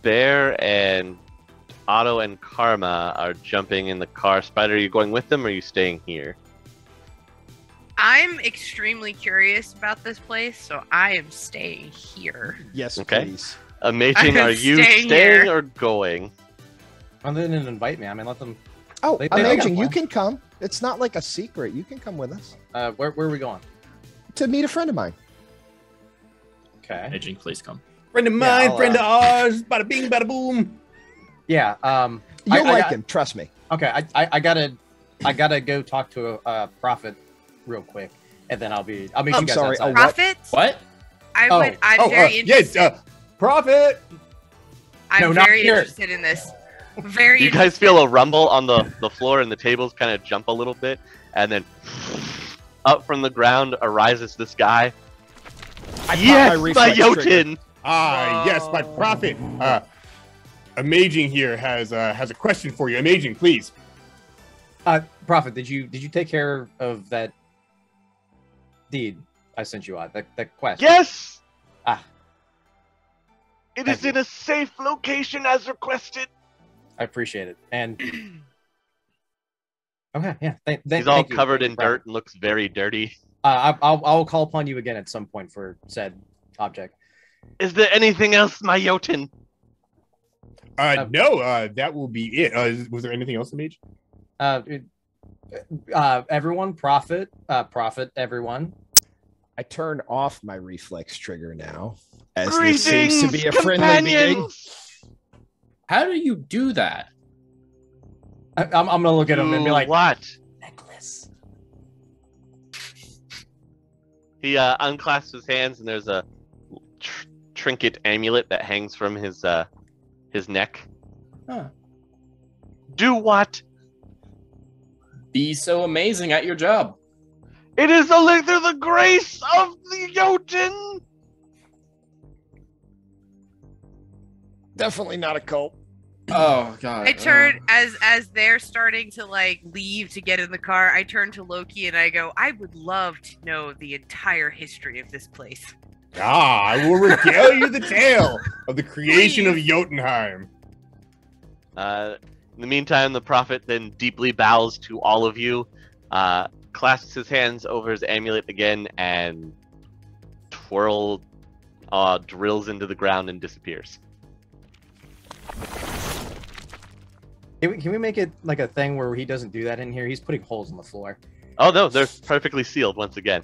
Bear and Otto and Karma are jumping in the car. Spider, are you going with them or are you staying here? I'm extremely curious about this place, so I am staying here. Yes, Okay. please. Amazing, I'm are you staying staying here. or going? Well, they didn't invite me. I mean, let them. Oh, They got Amaging, you one. can come. It's not like a secret. You can come with us Where are we going? to meet a friend of mine. Okay. Aging, please come. Friend of Yeah, mine, I'll, friend of ours, bada bing, bada boom. Yeah. You'll like got- him. Trust me. Okay. I gotta go talk to a prophet real quick, and then I'll meet I'm you guys sorry, outside. What? Profit? What? I'm very interested. Yes, prophet. I'm No, not very here. interested in this. Very You guys feel a rumble on the floor and the tables kind of jump a little bit, and then up from the ground arises this guy. I Yes, popped my reflex trigger. Jotun! Yes, my prophet. Amaging here has a question for you. Amaging, please. Prophet, did you take care of that deed I sent you on that quest? Yes! Ah. It Thank is you. in a safe location as requested. I appreciate it. And okay, yeah. He's all covered in dirt and looks very dirty. I'll call upon you again at some point for said object. Is there anything else, my Jotun? No, that will be it. Was there anything else, Amaging? Everyone, prophet, everyone. I turn off my reflex trigger now, as Greetings, this seems to be a friendly meeting. companions! How do you do that? I'm gonna look at him and be Do like, what? necklace. He unclasps his hands, and there's a trinket amulet that hangs from his neck. Huh. Do what? Be so amazing at your job. It is only through the grace of the Jotun. Definitely not a cult. Oh god. I turn as they're starting to leave to get in the car. I turn to Loki and I go, I would love to know the entire history of this place. I will regale you the tale of the creation of Jotunheim. In the meantime, the prophet then deeply bows to all of you, clasps his hands over his amulet again, and drills into the ground and disappears. Can we make it like a thing where he doesn't do that in here? He's putting holes in the floor. Oh no, they're perfectly sealed once again.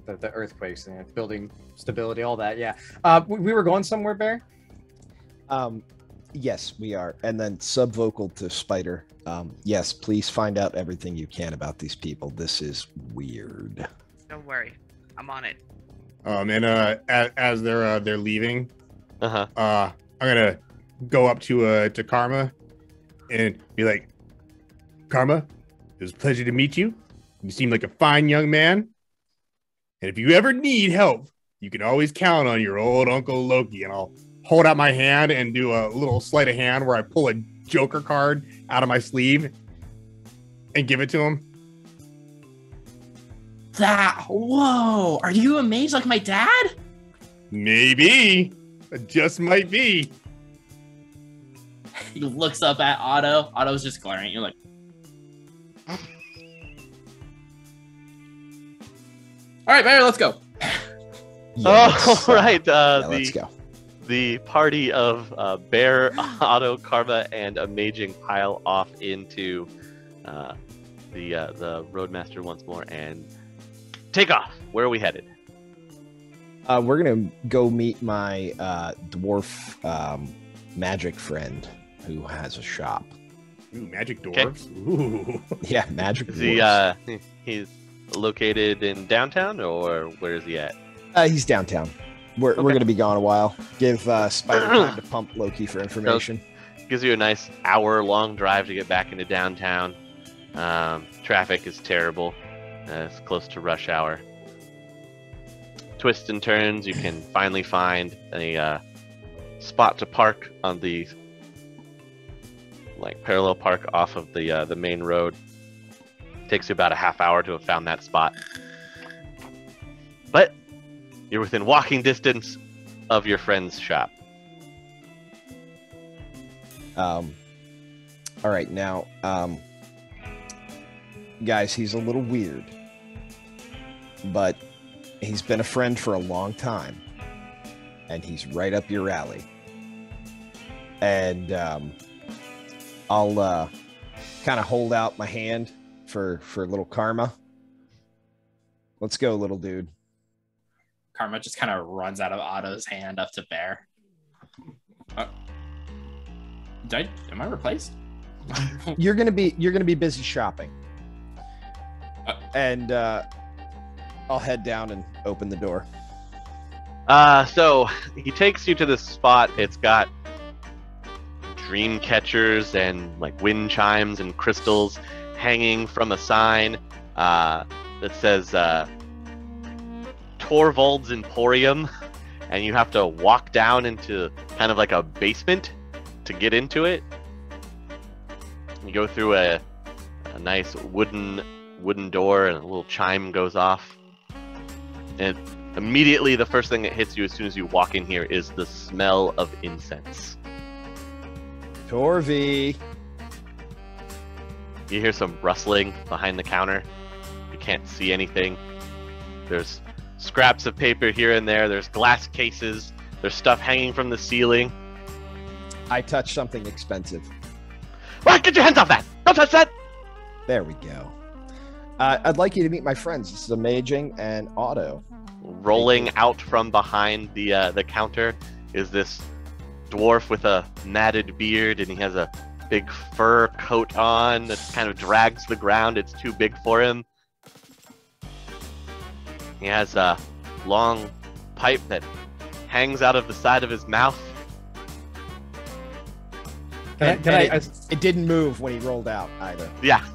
The earthquakes and building stability, all that. Yeah. We were going somewhere, Bear. Yes, we are. And then subvocal to Spider. Yes, please find out everything you can about these people. This is weird. Don't worry, I'm on it. And as they're leaving, Uh-huh. I'm gonna go up to Karma and be like, Karma, it was a pleasure to meet you. You seem like a fine young man. And if you ever need help, you can always count on your old Uncle Loki. And I'll hold out my hand and do a little sleight of hand where I pull a Joker card out of my sleeve and give it to him. Whoa, are you a mage like my dad? Maybe. It just might be. He looks up at Otto. Otto's just glaring at you like, all right, Bear, let's go. Right. Let's go. The party of Bear, Otto, Karma, and Amaging pile off into the Roadmaster once more and take off. Where are we headed? We're gonna go meet my dwarf magic friend who has a shop. Ooh, magic dwarves. Okay. Ooh. Yeah, magic Is dwarves. He's located in downtown, or where is he at? He's downtown. We're gonna be gone a while. Give Spider time to pump Loki for information. Gives you a nice hour-long drive to get back into downtown. Traffic is terrible. It's close to rush hour. Twists and turns. You can finally find a spot to park on the parallel park off of the main road. Takes you about a half hour to have found that spot. But you're within walking distance of your friend's shop. All right, now, guys, he's a little weird, but he's been a friend for a long time, and he's right up your alley. And I'll kind of hold out my hand for little Karma. Let's go, little dude. Karma just kind of runs out of Otto's hand up to Bear. Am I replaced? You're gonna be busy shopping, and I'll head down and open the door. So he takes you to this spot. It's got dream catchers and wind chimes and crystals hanging from a sign that says Torvald's Emporium, and you have to walk down into kind of like a basement to get into it. You go through a nice wooden door, and a little chime goes off. And immediately the first thing that hits you as soon as you walk in here is the smell of incense. Torvi. You hear some rustling behind the counter. You can't see anything. There's scraps of paper here and there. There's glass cases. There's stuff hanging from the ceiling. I touched something expensive. What? Get your hands off that! Don't touch that! There we go. I'd like you to meet my friends. This is Amaging and Otto. Rolling out from behind the counter is this dwarf with a matted beard, and he has a big fur coat on that kind of drags the ground. It's too big for him. He has a long pipe that hangs out of the side of his mouth. It didn't move when he rolled out either. Yeah.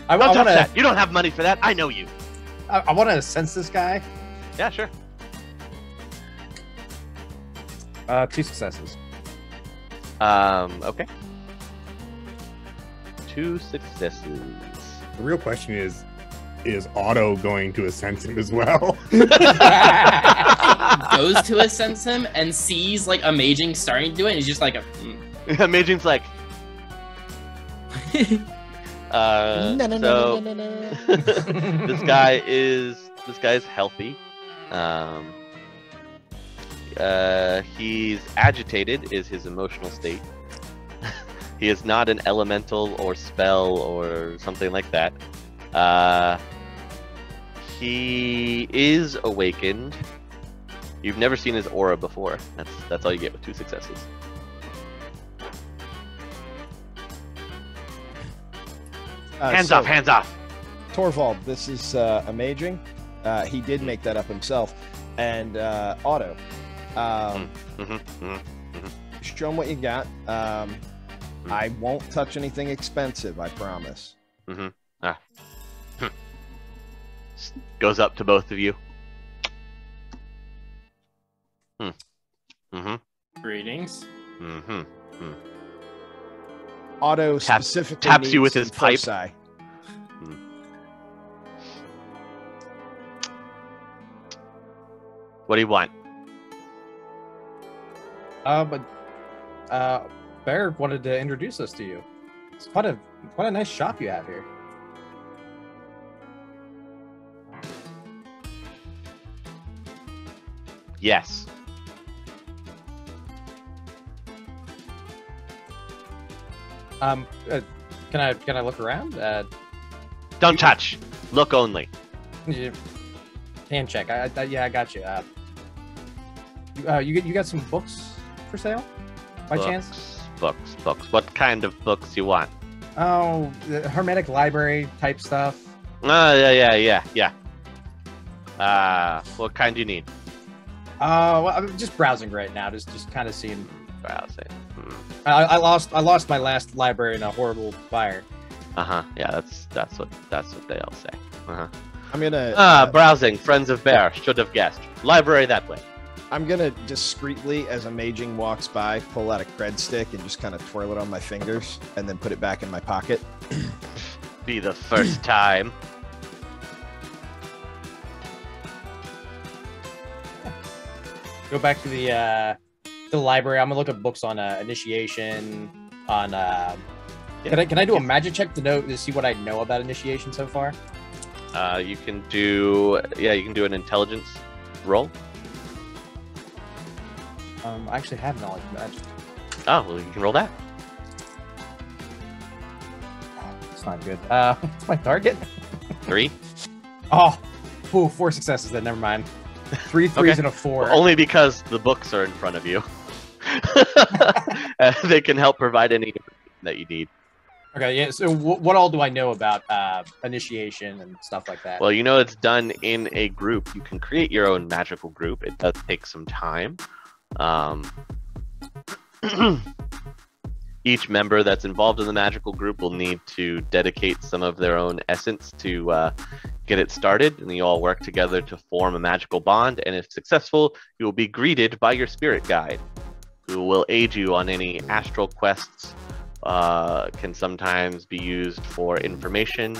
I Don't touch want to. that. You don't have money for that. I know you. I want to sense this guy. Yeah, sure. 2 successes. Okay. 2 successes. The real question is Otto going to sense him as well? Goes to sense him and sees Amaging starting to do it, and he's just like, Amaging's like, so this guy is healthy. he's agitated is his emotional state. He is not an elemental or spell or something like that. He is awakened. You've never seen his aura before. That's all you get with 2 successes. Hands off, hands off. Torvald, this is Amaging. He did make that up himself. And Otto. Show him what you got. I won't touch anything expensive, I promise. Goes up to both of you. Greetings. Otto specifically taps you with needs his some pipe. foci. What do you want? Bear wanted to introduce us to you. It's quite a nice shop you have here. Yes. Can I look around? Don't touch. Look only. Hand check. Yeah, I got you. You got some books for sale, by chance? Books. What kind of books you want? Oh, the hermetic library type stuff. Yeah. What kind do you need? Well, I'm just browsing right now, just kind of seeing. Browsing. I lost my last library in a horrible fire. Yeah, that's what they all say. I'm gonna browsing. Friends of Bear should have guessed. Library that way. I'm gonna discreetly, as Amaging walks by, pull out a cred stick and just kind of twirl it on my fingers, and then put it back in my pocket. Be the first time. Go back to the library. I'm gonna look at books on initiation. On can I do a magic check to see what I know about initiation so far? You can do an intelligence roll. I actually have knowledge of magic. Oh, well, you can roll that. It's not good. What's my target? 3. Oh, 4 successes. Then never mind. 3 threes and a 4. Well, only because the books are in front of you. They can help provide any information that you need. Okay, yeah. So what all do I know about initiation and stuff like that? Well, you know it's done in a group. You can create your own magical group. It does take some time. Each member that's involved in the magical group will need to dedicate some of their own essence to get it started, and you all work together to form a magical bond, and if successful, you will be greeted by your spirit guide, who will aid you on any astral quests. Can sometimes be used for information,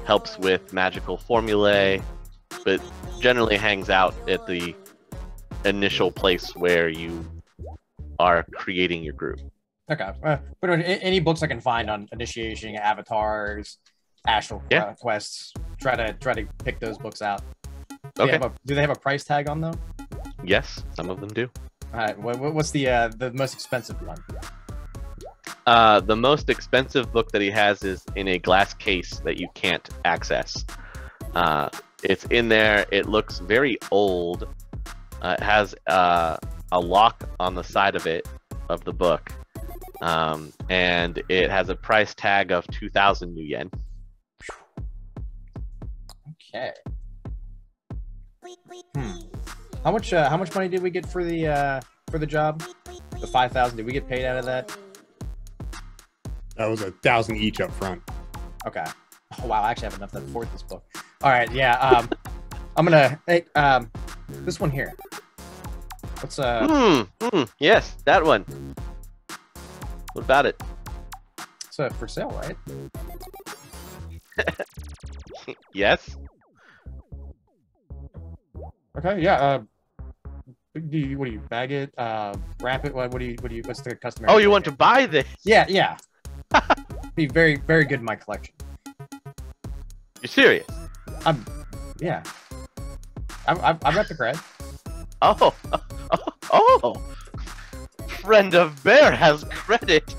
helps with magical formulae, but generally hangs out at the initial place where you are creating your group. Okay. But any books I can find on initiation, avatars, astral quests, try to pick those books out. Do they have a price tag on them? Yes, some of them do. All right. What's the most expensive one? The most expensive book that he has is in a glass case that you can't access. It's in there. It looks very old. It has a lock on the side of the book, and it has a price tag of 2,000 new yen. Okay. How much money did we get for the job? The 5,000. Did we get paid out of that? That was 1,000 each up front. Okay. Oh, wow, I actually have enough to afford this book. All right, yeah. I'm gonna this one here. What's yes, that one. What about it? It's for sale, right? Yes. Okay, yeah. What do you bag it? Wrap it? What do you? What's the customary? Oh, you want to buy this? Yeah. Be very, very good in my collection. You're serious? Yeah. I've got the cred. Oh, friend of bear has credit.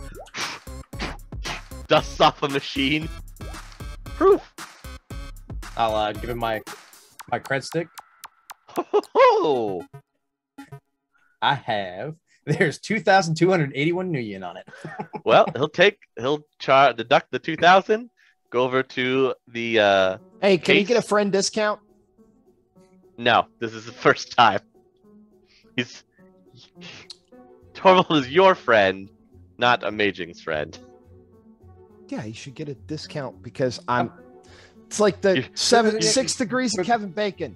Dusts off a machine. Proof. I'll give him my cred stick. Oh, I have. There's 2,281 new yen on it. well, he'll deduct the 2,000, go over to the Hey, can you case. get a friend discount? No, this is the first time. Torvald is your friend, not Amaging's friend. Yeah, you should get a discount because it's like the 6 degrees of Kevin Bacon.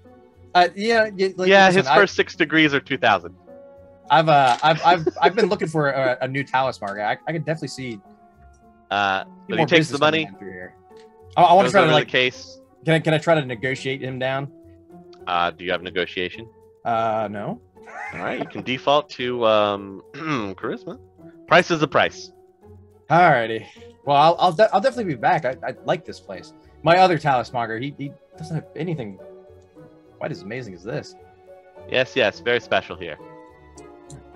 Yeah, Yeah, his first 6 degrees are 2,000. I've been looking for a new talisman. I can definitely see. But he takes the money. Through here. I want to try to the case. Can I try to negotiate him down? Do you have negotiation? No. All right, you can default to charisma. Price is the price. Alrighty. Well, I'll definitely be back. I like this place. My other talismonger, he doesn't have anything quite as amazing as this. Yes, very special here.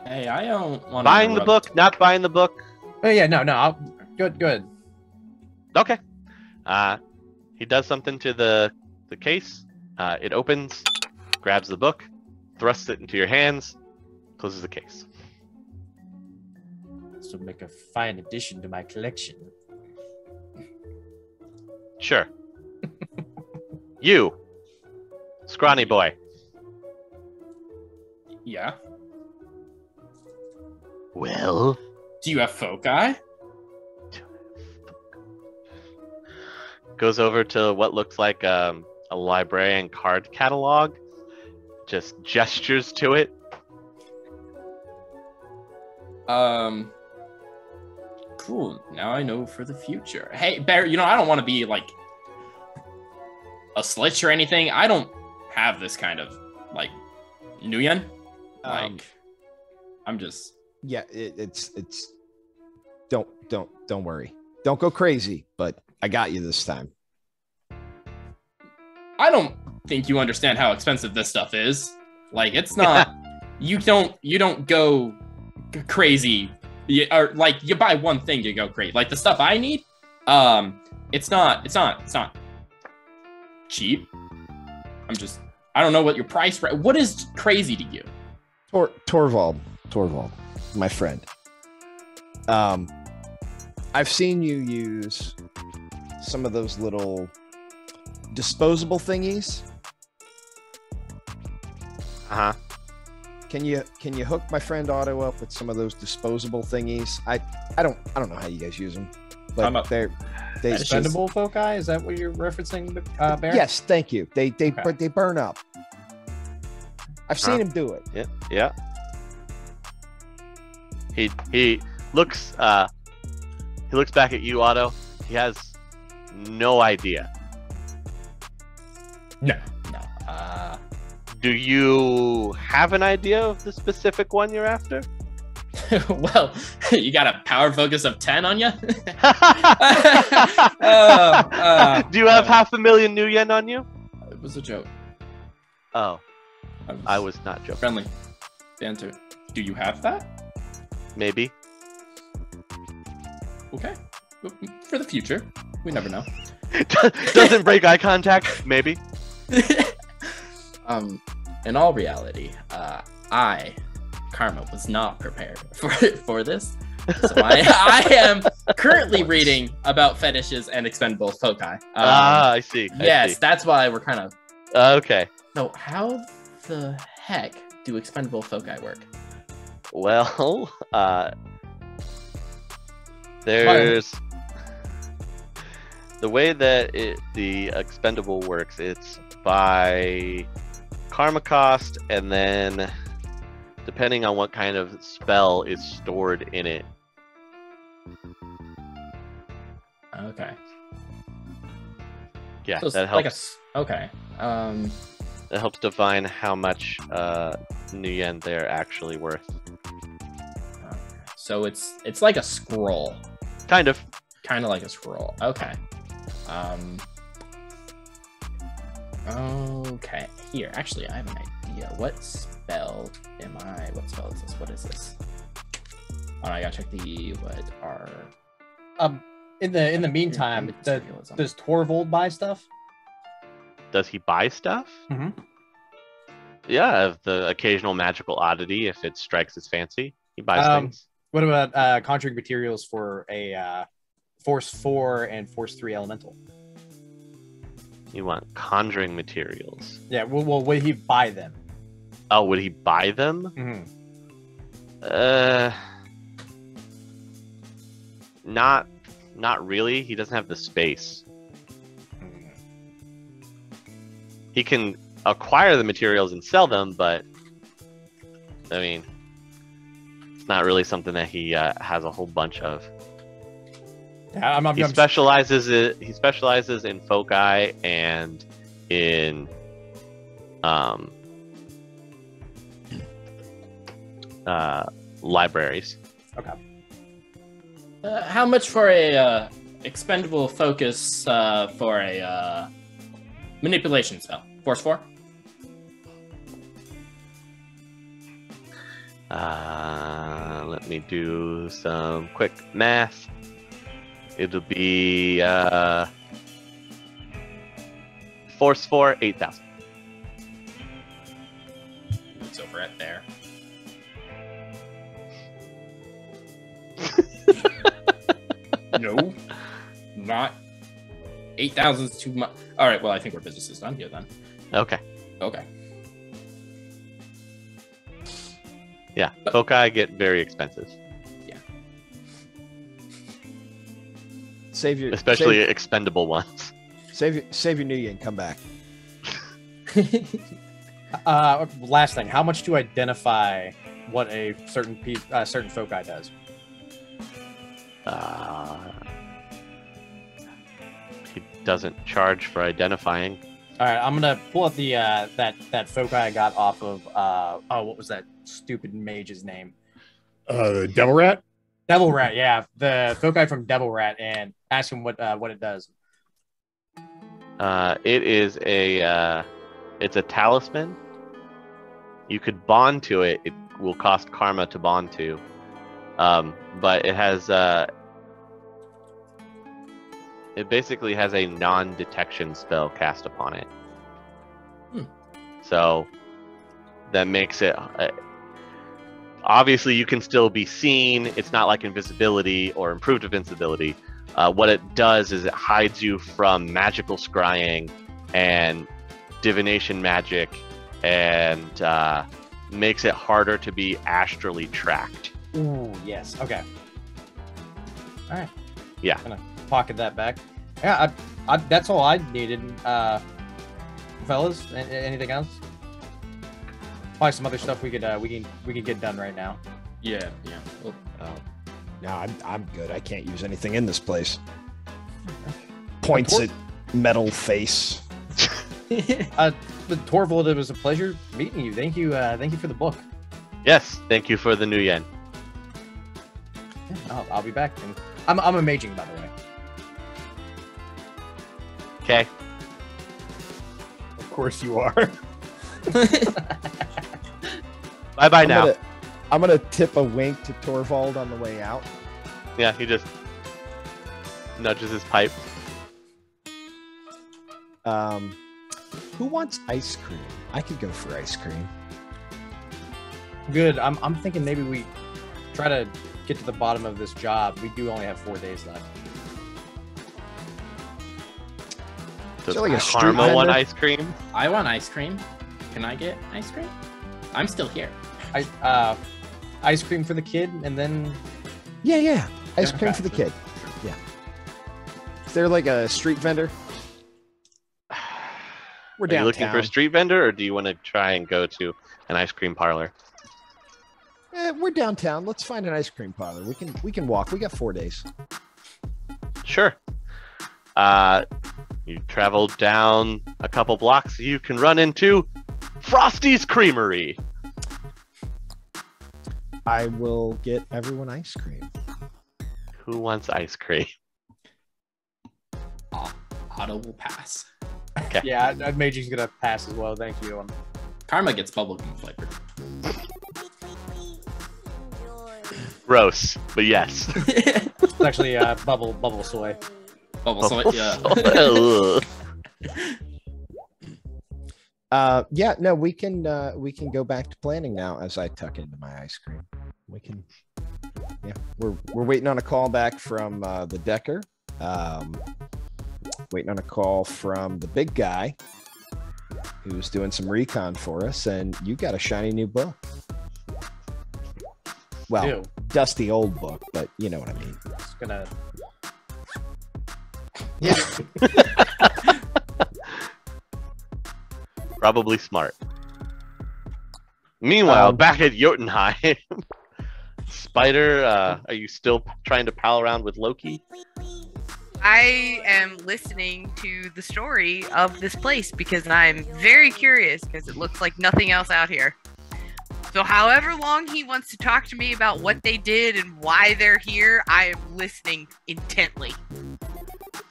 Hey, I don't want to Buying the book, not buying the book. Oh yeah, no. Good. Okay. He does something to the case. It opens, grabs the book, thrusts it into your hands, closes the case. This will make a fine addition to my collection. Sure. You, scrawny boy. Yeah. Well, Do you have foci? goes over to what looks like a librarian card catalog. Just gestures to it. Cool. Now I know for the future. Hey, Bear, I don't want to be like a slitch or anything. I don't have this kind of like Nuyen. Like, I'm just. Yeah, it's. Don't worry. Don't go crazy. But I got you this time. I don't think you understand how expensive this stuff is. Like, it's not. You don't go crazy. Or like you buy one thing, you go crazy. Like the stuff I need, it's not cheap. I don't know what your price. What is crazy to you? Torvald, my friend. I've seen you use some of those little disposable thingies. Uh-huh. Can you hook my friend Otto up with some of those disposable thingies? I don't know how you guys use them, but they Expendable foci? Is that what you're referencing, Bear? Yes, thank you. They burn up. I've seen him do it. Yeah. He looks back at you, Otto. He has no idea. No. Do you have an idea of the specific one you're after? Well, you got a power focus of 10 on you? Do you have 500,000 new yen on you? It was a joke. Oh, I was not joking. Friendly banter. Do you have that? Maybe. Okay. For the future. We never know. Doesn't break eye contact? Maybe. In all reality, Karma, was not prepared for this. So I am currently reading about fetishes and expendable foci. I see. Yes, that's why we're kind of... Okay. So how the heck do expendable foci work? Well, there's... The way that the expendable works, it's by karma cost, and then depending on what kind of spell is stored in it. Okay. Yeah, So that helps. Okay. It helps define how much new yen they're actually worth. So it's like a scroll. Kind of. Kind of like a scroll. Okay. Okay. Here, actually, I have an idea. What spell am I? What spell is this? What is this? Oh, I gotta check what are. In the meantime, does Torvald buy stuff? Does he buy stuff? Mm-hmm. Yeah, the occasional magical oddity if it strikes his fancy. He buys things. What about conjuring materials for a Force 4 and Force 3 elemental? You want conjuring materials. Yeah, well, would he buy them? Oh, would he buy them? Mm-hmm. Not really. He doesn't have the space. He can acquire the materials and sell them, but I mean, it's not really something that he has a whole bunch of. Yeah, he specializes in foci and in libraries. Okay. How much for a expendable focus for a manipulation spell? Force 4? Let me do some quick math. It'll be Force 4, 8,000. It's over at there. No, not 8,000 is too much. All right, well, I think our business is done here then. Okay. Okay. Yeah, foci get very expensive. Yeah. Especially expendable ones. Save your new yen. Come back. Last thing, how much to identify what a certain foci does? He doesn't charge for identifying. All right, I'm gonna pull up the that foci I got off of what was that stupid mage's name? Devil Rat. Devil Rat, yeah, the foci from Devil Rat, and ask him what it does. It is it's a talisman. You could bond to it. It will cost karma to bond to, but it has it basically has a non-detection spell cast upon it. So that makes it obviously you can still be seen. It's not like invisibility or improved invincibility. What it does is it hides you from magical scrying and divination magic, and makes it harder to be astrally tracked. Ooh, yes. Okay. All right. Yeah. Gonna pocket that back. Yeah, I that's all I needed. Fellas, anything else? Probably some other stuff we could get done right now. Yeah. Oh, no, I'm good. I can't use anything in this place. Points at metal face. Torvald, it was a pleasure meeting you. Thank you for the book. Yes, thank you for the new yen. Yeah, I'll be back. And I'm Amaging, by the way. Okay. Of course you are. Bye now. I'm gonna tip a wink to Torvald on the way out. Yeah, he just nudges his pipe. Who wants ice cream? I could go for ice cream. Good. I'm thinking maybe we try to get to the bottom of this job. We do only have 4 days left. Does like a street Karma want vendor? ice cream? I want ice cream. Can I get ice cream? I'm still here. Ice cream for the kid, and then Yeah. Ice cream for the kid. Yeah. Is there like a street vendor? We're Are you downtown. looking for a street vendor, or do you want to try and go to an ice cream parlor? We're downtown. Let's find an ice cream parlor. We can walk. We got 4 days. Sure. You travel down a couple blocks, you can run into Frosty's Creamery. I will get everyone ice cream. Who wants ice cream? Otto will pass. Okay. yeah, Maging's gonna pass as well. Thank you. Karma gets bubblegum flavored. Gross, but yes. It's actually bubble soy. Bubble soy, yeah. Yeah, no, we can go back to planning now as I tuck into my ice cream. We can, yeah, we're waiting on a call back from the Decker. Waiting on a call from the big guy who's doing some recon for us, and you got a shiny new book. Well, Ew. dusty old book, but you know what I mean. It's gonna. Probably smart. Meanwhile, back at Jotunheim, Spider, are you still trying to pal around with Loki? I am listening to the story of this place because I'm very curious because it looks like nothing else out here. So however long he wants to talk to me about what they did and why they're here, I am listening intently.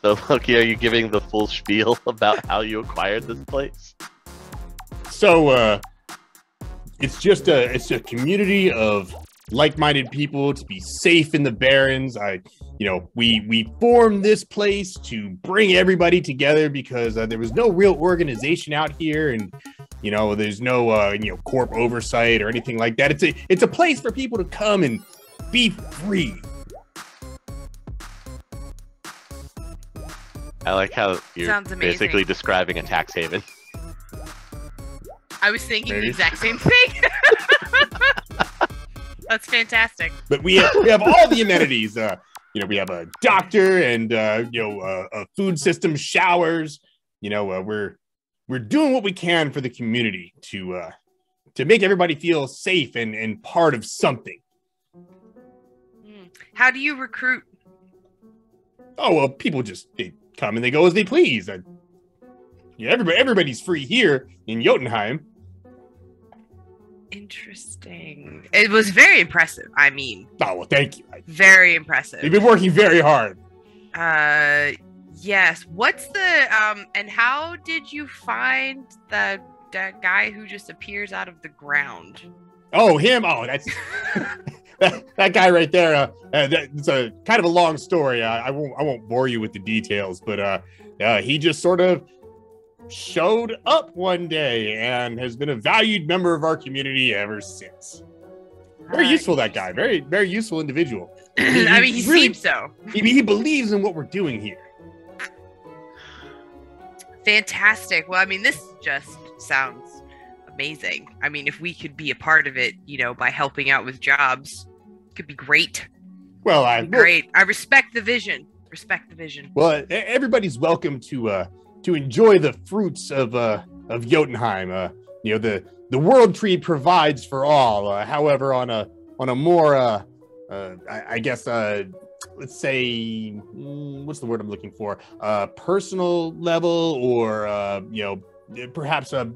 So Loki, are you giving the full spiel about how you acquired this place? So, it's just a community of like-minded people to be safe in the Barrens. We formed this place to bring everybody together because there was no real organization out here, and there's no corp oversight or anything like that. It's a place for people to come and be free. I like how you're Sounds amazing. basically describing a tax haven. I was thinking Maybe. the exact same thing. That's fantastic. But we have all the amenities. We have a doctor and a food system, showers. We're doing what we can for the community to make everybody feel safe and part of something. How do you recruit? Oh well, people they come and they go as they please. Everybody's free here in Jotunheim. Interesting. It was very impressive. I mean, Oh well, thank you. very impressive. You've been working very hard. Yes. What's the and how did you find that guy who just appears out of the ground? Oh, him. Oh, that's that guy right there. It's a kind of a long story. I won't bore you with the details, but he just sort of showed up one day and has been a valued member of our community ever since. Very useful, that guy. Very, very useful individual. I mean, he really seems so. He believes in what we're doing here. Fantastic. Well, I mean, this just sounds amazing. I mean, if we could be a part of it, by helping out with jobs, it could be great. Well, Great. I respect the vision. Respect the vision. Well, everybody's welcome to enjoy the fruits of Jotunheim. The world tree provides for all. However, on a more I guess let's say what's the word I'm looking for? Personal level, or perhaps a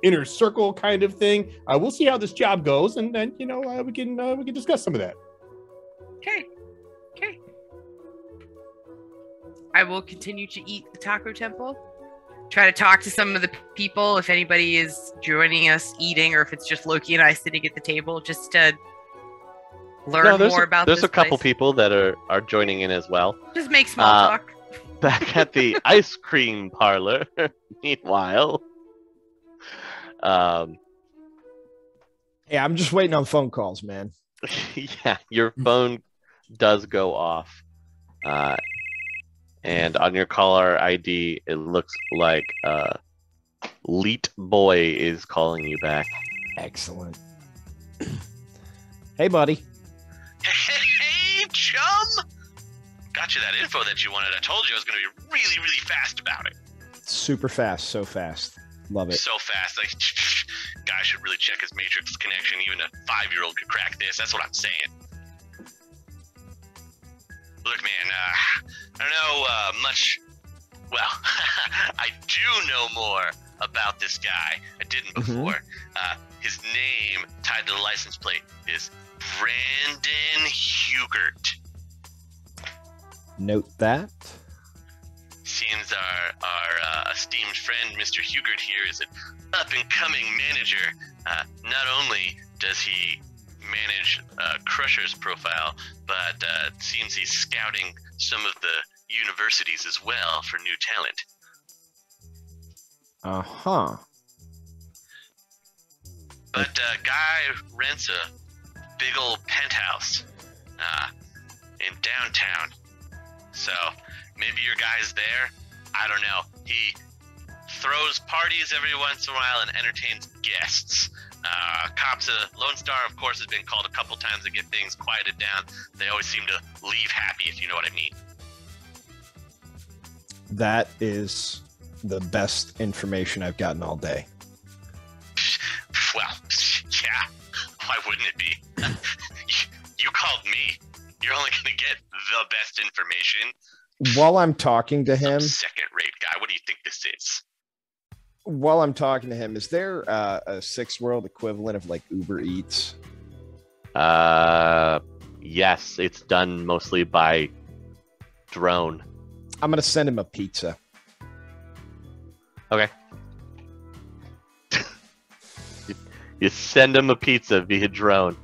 inner circle kind of thing. We'll see how this job goes, and then we can discuss some of that. Okay. I will continue to eat the taco temple. Try to talk to some of the people if anybody is joining us eating, or if it's just Loki and I sitting at the table, just to learn more about this There's a couple place. people that are joining in as well. Just make small talk. Back at the ice cream parlor, meanwhile. Hey, I'm just waiting on phone calls, man. Yeah, your phone does go off. And on your caller ID, it looks like Leet Boy is calling you back. Excellent. Hey, buddy. Hey, chum! Got you that info that you wanted. I told you I was going to be really, really fast about it. Super fast, so fast. Love it. So fast. Guy should really check his Matrix connection. Even a 5-year-old could crack this. That's what I'm saying. Look, man, I don't know much. Well, I do know more about this guy. I didn't before. His name tied to the license plate is Brandon Hugert. Note that. Seems our esteemed friend, Mr. Hugert here, is an up-and-coming manager. Not only does he manage Crusher's profile, but it seems he's scouting some of the universities as well for new talent. Uh-huh. But Guy rents a big old penthouse in downtown. So maybe your guy's there. I don't know. He throws parties every once in a while and entertains guests. Cops, Lone Star, of course, has been called a couple times to get things quieted down. They always seem to leave happy, if you know what I mean. That is the best information I've gotten all day. Well, yeah. Why wouldn't it be? You called me. You're only going to get the best information. While I'm talking to him, second-rate guy. What do you think this is? While I'm talking to him, is there a Six World equivalent of like Uber Eats? Yes, it's done mostly by drone. I'm gonna send him a pizza. Okay. You send him a pizza via drone.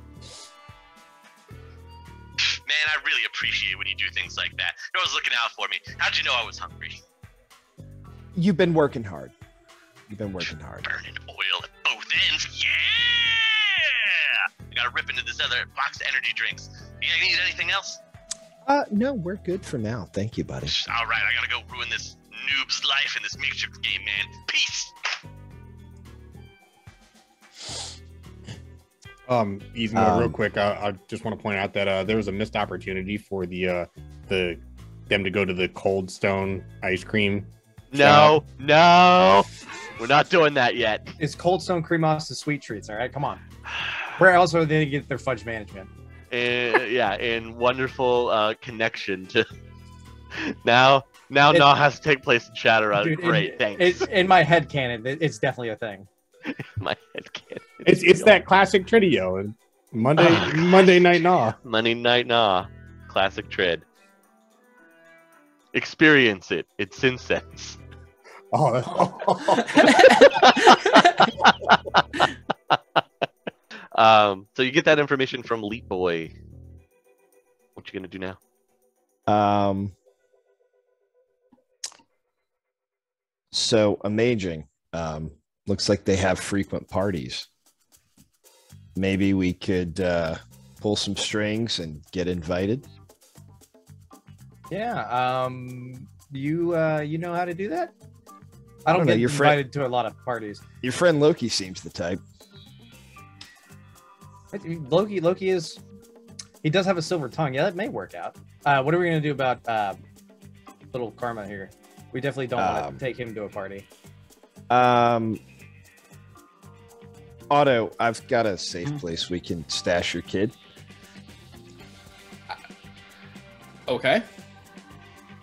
Man, I really appreciate when you do things like that. You're always looking out for me. How'd you know I was hungry? You've been working hard. You've been working hard. Burning oil at both ends. Yeah! I gotta rip into this other box of energy drinks. You need anything else? No, we're good for now. Thank you, buddy. All right, I gotta go ruin this noob's life in this makeshift game, man. Peace! Ethan, real quick, I just want to point out that there was a missed opportunity for them to go to the Cold Stone ice cream. No, we're not doing that yet. It's Cold Stone Cream Moss and Sweet Treats. All right, come on. Where else are they to get their fudge management? In wonderful connection to now has to take place in Shadowrun. Dude, Great, thanks. In my head canon, it's definitely a thing. My head can't. It's that classic trio and Monday Night Gnaw. Monday Night Gnaw, classic trid. Experience it. It's SINless. So you get that information from Leap Boy. What you gonna do now? So Amaging. Looks like they have frequent parties. Maybe we could pull some strings and get invited. Yeah. You know how to do that? I don't know, get your invited to a lot of parties. Your friend Loki seems the type. Loki is. He does have a silver tongue. Yeah, that may work out. What are we gonna do about little Karma here? We definitely don't want to take him to a party. Otto, I've got a safe place we can stash your kid. Okay.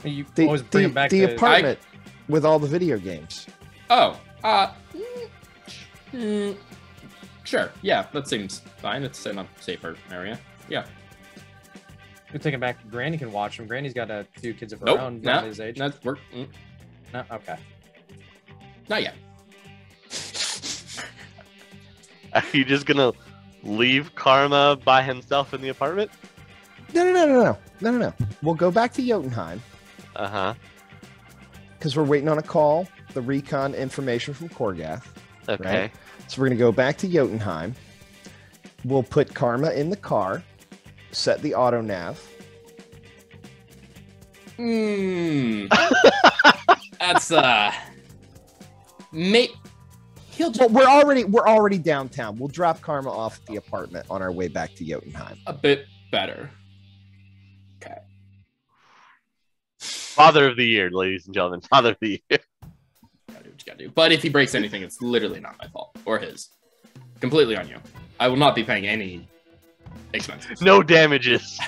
You always bring him back the to apartment with all the video games. Oh, sure. Yeah, that seems fine. It's in a safer area. Yeah. We take him back. Granny can watch him. Granny's got two kids of her Nope, own no, at his age. No, Okay. not yet. Are you just gonna leave Karma by himself in the apartment? No. We'll go back to Jotunheim. Because we're waiting on a call, the recon information from Korgath. Okay. Right? So we're going to go back to Jotunheim. We'll put Karma in the car, set the auto nav. That's he'll But we're already downtown. We'll drop Karma off at the apartment on our way back to Jotunheim. a bit better. Okay. Father of the year, ladies and gentlemen. Father of the year. Gotta do what you gotta do. But if he breaks anything, it's literally not my fault or his. Completely on you. I will not be paying any expenses. No damages.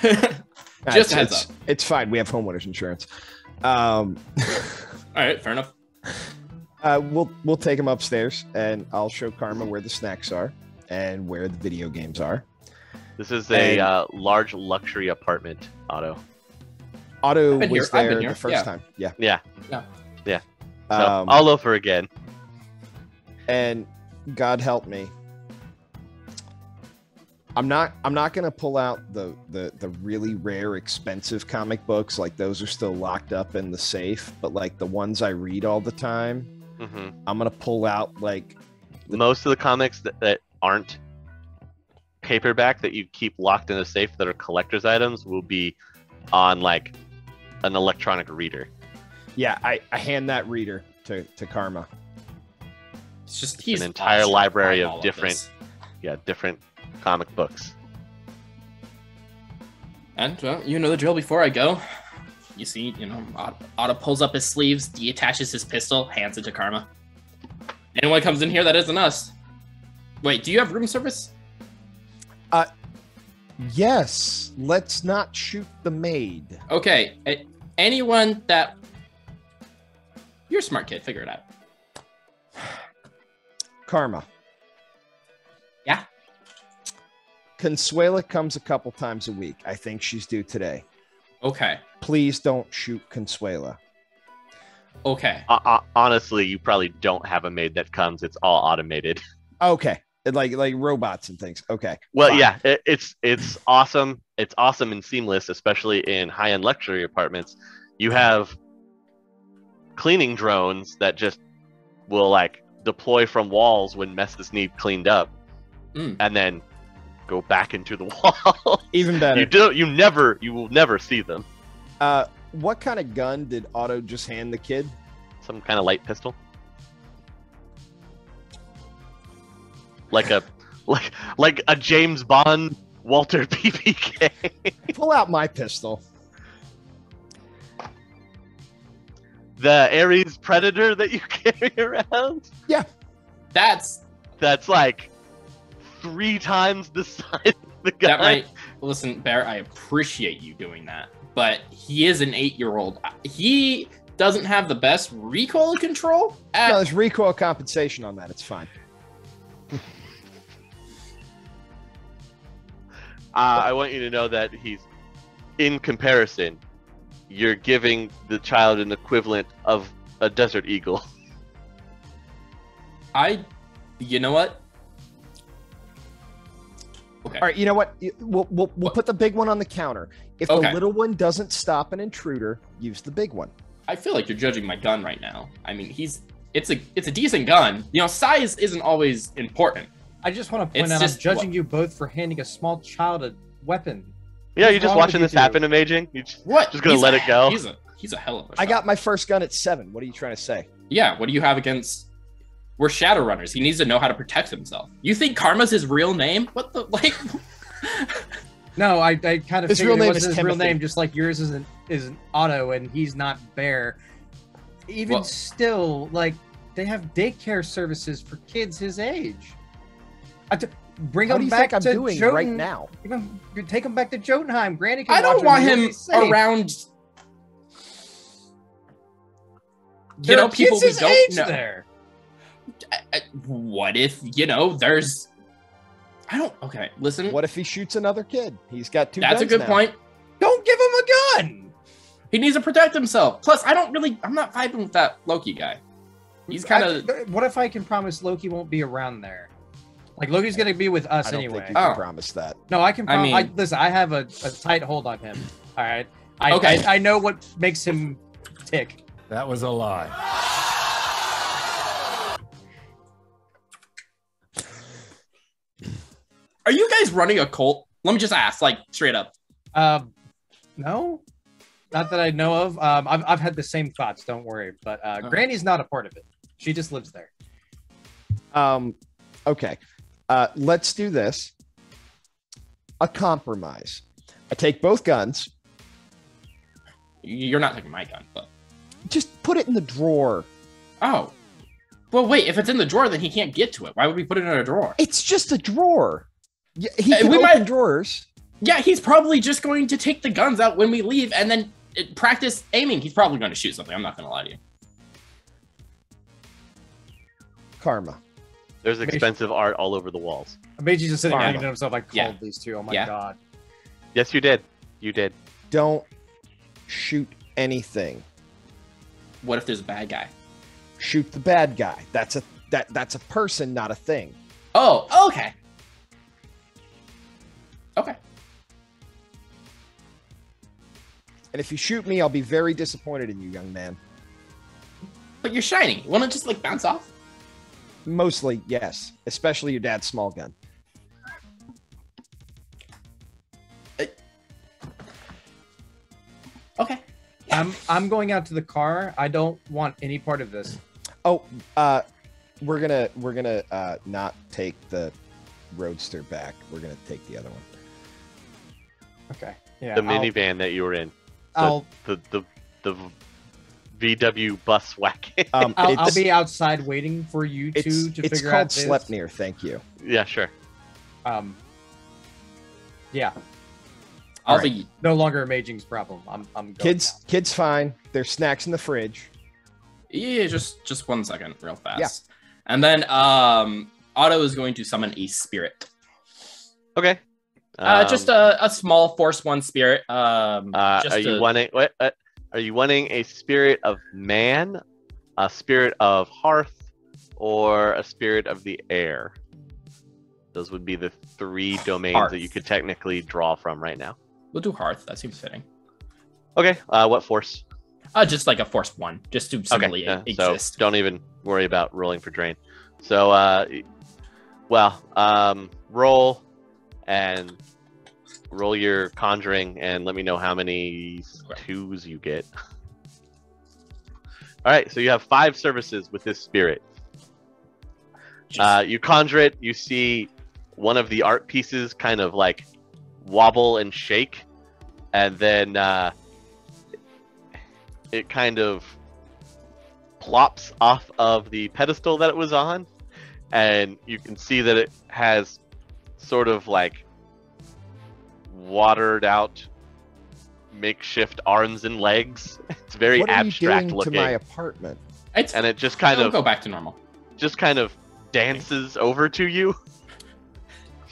Just heads up. It's fine. We have homeowners insurance. All right, fair enough. We'll take him upstairs, and I'll show Karma where the snacks are and where the video games are. This is a large luxury apartment, Otto. Otto I've was been there here. the first time. Yeah. Yeah. So Um, all over again. And God help me. I'm not gonna pull out the really rare, expensive comic books. Like those are still locked up in the safe. But like the ones I read all the time, I'm gonna pull out like most of the comics that aren't paperback that you keep locked in a safe that are collector's items will be on like an electronic reader. Yeah, I hand that reader to Karma. It's just An entire library of different comic books. And well, you know the drill. Before I go, you see, Otto pulls up his sleeves, deattaches his pistol, hands it to Karma. Anyone comes in here that isn't us. Wait, do you have room service? Yes. Let's not shoot the maid. Okay. Anyone that... You're a smart kid. Figure it out. Karma. Yeah? Consuela comes a couple times a week. I think she's due today. Okay. Please don't shoot Consuela. Okay. Honestly, you probably don't have a maid that comes. It's all automated. Okay. Like robots and things. Okay. Well, fine. yeah, it's awesome. It's awesome in SINless, especially in high-end luxury apartments. You have cleaning drones that just will like deploy from walls when messes need cleaned up, and then go back into the wall. Even better. You will never see them. What kind of gun did Otto just hand the kid? Some kind of light pistol. Like a James Bond Walter PPK. Pull out my pistol. The Ares Predator that you carry around? Yeah. That's like 3 times the size of the gun. That might... Listen, Bear, I appreciate you doing that, but he is an 8-year-old. He doesn't have the best recoil control. No, there's recoil compensation on that. It's fine. I want you to know that in comparison, you're giving the child an equivalent of a desert eagle. You know what? Okay. All right, you know what? We'll put the big one on the counter. If the little one doesn't stop an intruder, use the big one. I feel like you're judging my gun right now. I mean, it's a decent gun. Size isn't always important. I just want to point out, I'm judging you both for handing a small child a weapon. Yeah, you're just watching this happen, Amaging? You're just gonna let it go? He's a hell of a shot. I got my first gun at 7. What are you trying to say? Yeah, what do you have against... We're Shadowrunners. He needs to know how to protect himself. You think Karma's his real name? What the... like... No, I kind of his figured real name it wasn't is his real Timothy. name, just like yours isn't Otto, and he's not Bear. Even still, like, they have daycare services for kids his age. Bring him back to doing Jotun, right now. Even take him back to Jotunheim. Granny can I don't watch want him around... people who don't know. There. What if, there's... Okay, listen. What if he shoots another kid? He's got 2 That's guns a good now. point. Don't give him a gun! He needs to protect himself. Plus, I'm not vibing with that Loki guy. He's kind of... What if I can promise Loki won't be around there? Like, Loki's going to be with us I don't anyway. think you can promise that. No, I can promise. listen, I have a tight hold on him. All right? Okay. I know what makes him tick. That was a lie. Are you guys running a cult? Let me just ask, like, straight up. No, not that I know of. I've had the same thoughts. Don't worry. But Granny's not a part of it. She just lives there. Okay. Let's do this. A compromise. I take both guns. You're not taking my gun, but... Just put it in the drawer. Oh. Well, wait, if it's in the drawer, then he can't get to it. Why would we put it in a drawer? It's just a drawer. He can open drawers. Yeah, he's probably just going to take the guns out when we leave and then practice aiming. He's probably going to shoot something. I'm not going to lie to you. Karma. There's expensive art all over the walls. Amage's just sitting Karma. thinking to himself, I called these two. Oh my god. Yes, you did. You did. Don't shoot anything. What if there's a bad guy? Shoot the bad guy. That's a person, not a thing. Oh, okay. And if you shoot me, I'll be very disappointed in you, young man. But you're shiny. You want to just like bounce off? Mostly, yes. Especially your dad's small gun. Okay. I'm going out to the car. I don't want any part of this. Oh, we're gonna not take the Roadster back. We're gonna take the other one. Okay. Yeah. The minivan that you were in. I'll The VW bus wagon. I'll be outside waiting for you two to It's figure called out this. Sleipnir, thank you. Yeah, sure. Yeah. I'll right. be No longer Amaging's problem. I'm going Kids fine. There's snacks in the fridge. Yeah, just 1 second, real fast. Yeah. And then Otto is going to summon a spirit. Okay. Just a small Force 1 spirit. Are you wanting what? Are you wanting a spirit of man, a spirit of hearth, or a spirit of the air? Those would be the 3 domains Hearth. that you could technically draw from right now. We'll do Hearth. That seems fitting. Okay. What force? Just like a Force 1, just to simply exist. So don't even worry about rolling for drain. So, roll your conjuring and let me know how many 2s you get. All right, so you have 5 services with this spirit. You conjure it. You see one of the art pieces kind of like wobble and shake, and then it kind of plops off of the pedestal that it was on, and you can see that it has sort of like watered out makeshift arms and legs. It's very abstract looking. To my apartment? And it just kind of go back to normal. Just kind of dances over to you.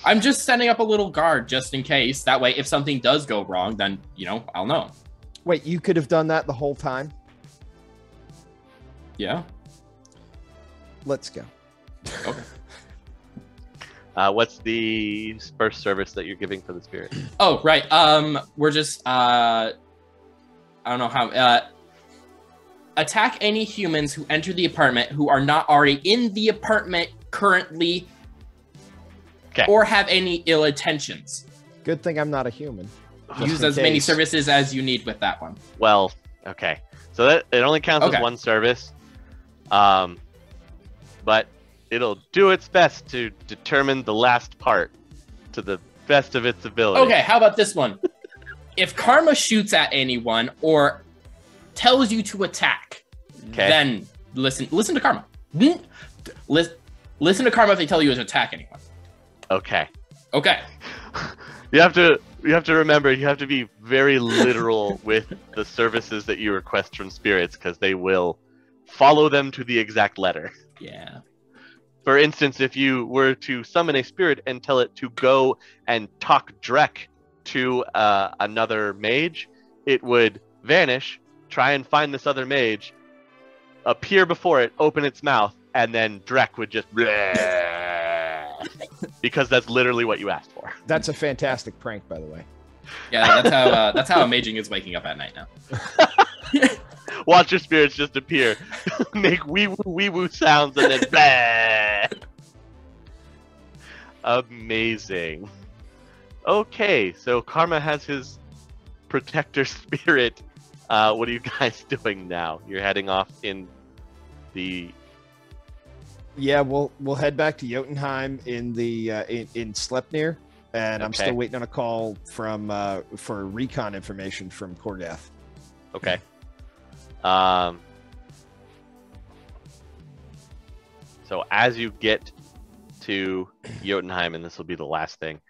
I'm just setting up a little guard just in case. That way, if something does go wrong, then I'll know. Wait, you could have done that the whole time? Yeah. Let's go. Okay. What's the first service that you're giving for the spirit? Oh, right. We're just I don't know how. Attack any humans who enter the apartment who are not already in the apartment currently, or have any ill intentions. Good thing I'm not a human. Use as many services as you need with that one. Well, okay. So that it only counts as 1 service. But it'll do its best to determine the last part to the best of its ability. Okay, how about this one? If Karma shoots at anyone or tells you to attack, then listen to Karma. Listen to Karma if they tell you to attack anyone. Okay. Okay. You have to remember, you have to be very literal with the services that you request from spirits, because they will follow them to the exact letter. Yeah. For instance, if you were to summon a spirit and tell it to go and talk Drek to another mage, it would vanish, try and find this other mage, appear before it, open its mouth, and then Drek would just because that's literally what you asked for. That's a fantastic prank, by the way. Yeah, that's how Amaging is waking up at night now. Watch your spirits just appear, make wee woo sounds, and then blah. Amazing. Okay, so Karma has his protector spirit. What are you guys doing now? You're heading off in the. Yeah, we'll head back to Jotunheim in the in Sleipnir, and I'm still waiting on a call from for recon information from Korgath. Okay. So as you get to Jotunheim, and this will be the last thing,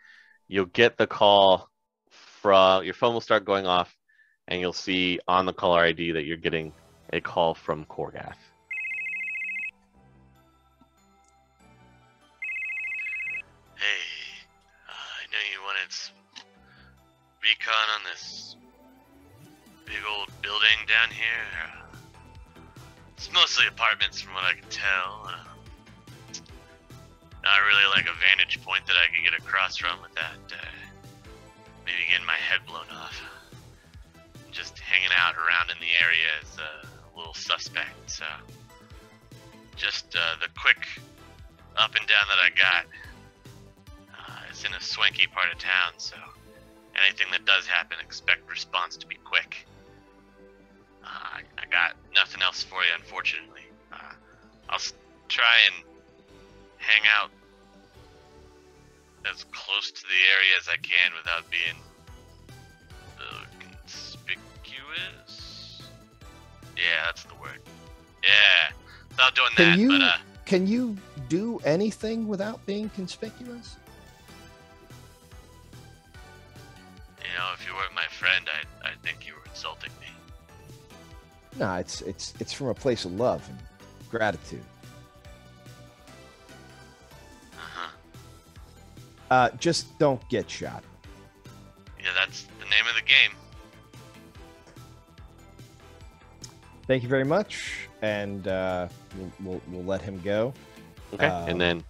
you'll get the call from your phone will start going off, and you'll see on the caller ID that you're getting a call from Korgath. Hey, I know you wanted some recon on this big old building down here. It's mostly apartments from what I can tell. Not really like a vantage point that I can get across from with that. Maybe getting my head blown off. just hanging out around in the area is a little suspect. So just the quick up and down that I got. It's in a swanky part of town, so anything that does happen, expect response to be quick. I got nothing else for you, unfortunately. I'll try and hang out as close to the area as I can without being conspicuous. Yeah, that's the word. Yeah, without doing that. Can you do anything without being conspicuous? You know, if you weren't my friend, I'd think you were insulting me. No, it's from a place of love and gratitude. Just don't get shot. Yeah, that's the name of the game. Thank you very much, and we'll let him go. Okay, and then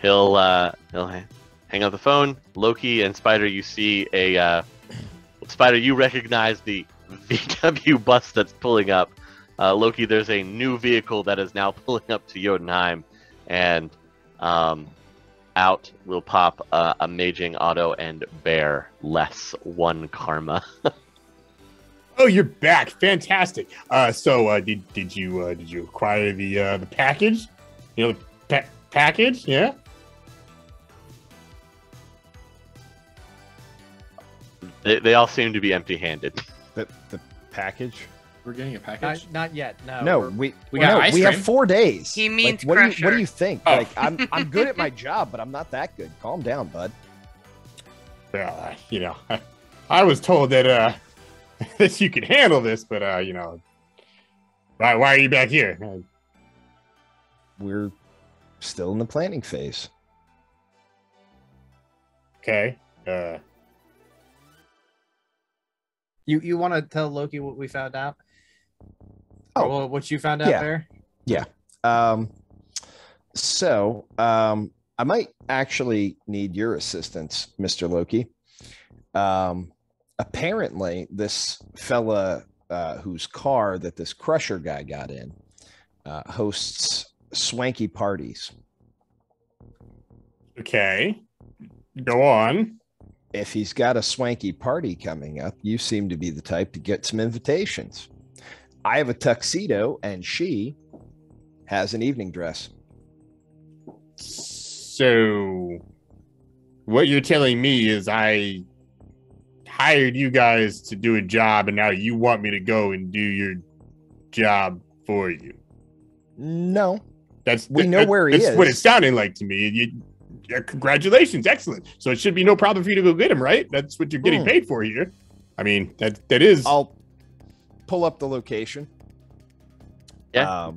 he'll hang up the phone. Loki and Spider, you see a Spider. You recognize the VW bus that's pulling up. Loki, there's a new vehicle that is now pulling up to Jotunheim, and out will pop Amaging, Otto, and Bear. Less 1 karma. Oh, you're back! Fantastic. So did you acquire the package? You know, the package? Yeah. They all seem to be empty-handed. The package? We're getting a package? Not yet. No. No, we have 4 days. He means what Crusher. do you think? Oh. Like I'm good at my job, but I'm not that good. Calm down, bud. Well, you know, I was told that that you could handle this, but you know, why are you back here? We're still in the planning phase. Okay. You want to tell Loki what we found out? Oh, Or what you found out there? Yeah. So I might actually need your assistance, Mr. Loki. Apparently, this fella whose car that this Crusher guy got in hosts swanky parties. Okay. Go on. If he's got a swanky party coming up, you seem to be the type to get some invitations. I have a tuxedo, and she has an evening dress. So, what you're telling me is I hired you guys to do a job, and now you want me to go and do your job for you. No. We know where he is. That's what it's sounding like to me. Congratulations, excellent. So it should be no problem for you to go get him, right? That's what you're getting paid for here. I mean, that is. I'll pull up the location. Yeah.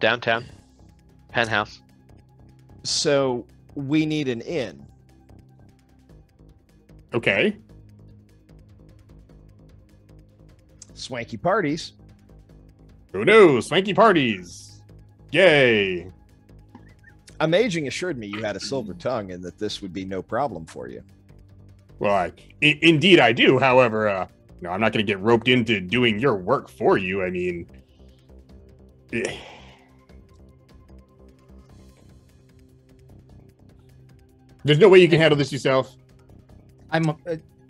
Downtown. Penthouse. So we need an inn. Okay. Swanky parties. Oh no, swanky parties. Yay. Amaging assured me you had a silver tongue and that this would be no problem for you. Well, indeed I do. However, no, I'm not going to get roped into doing your work for you. I mean, there's no way you can handle this yourself. I'm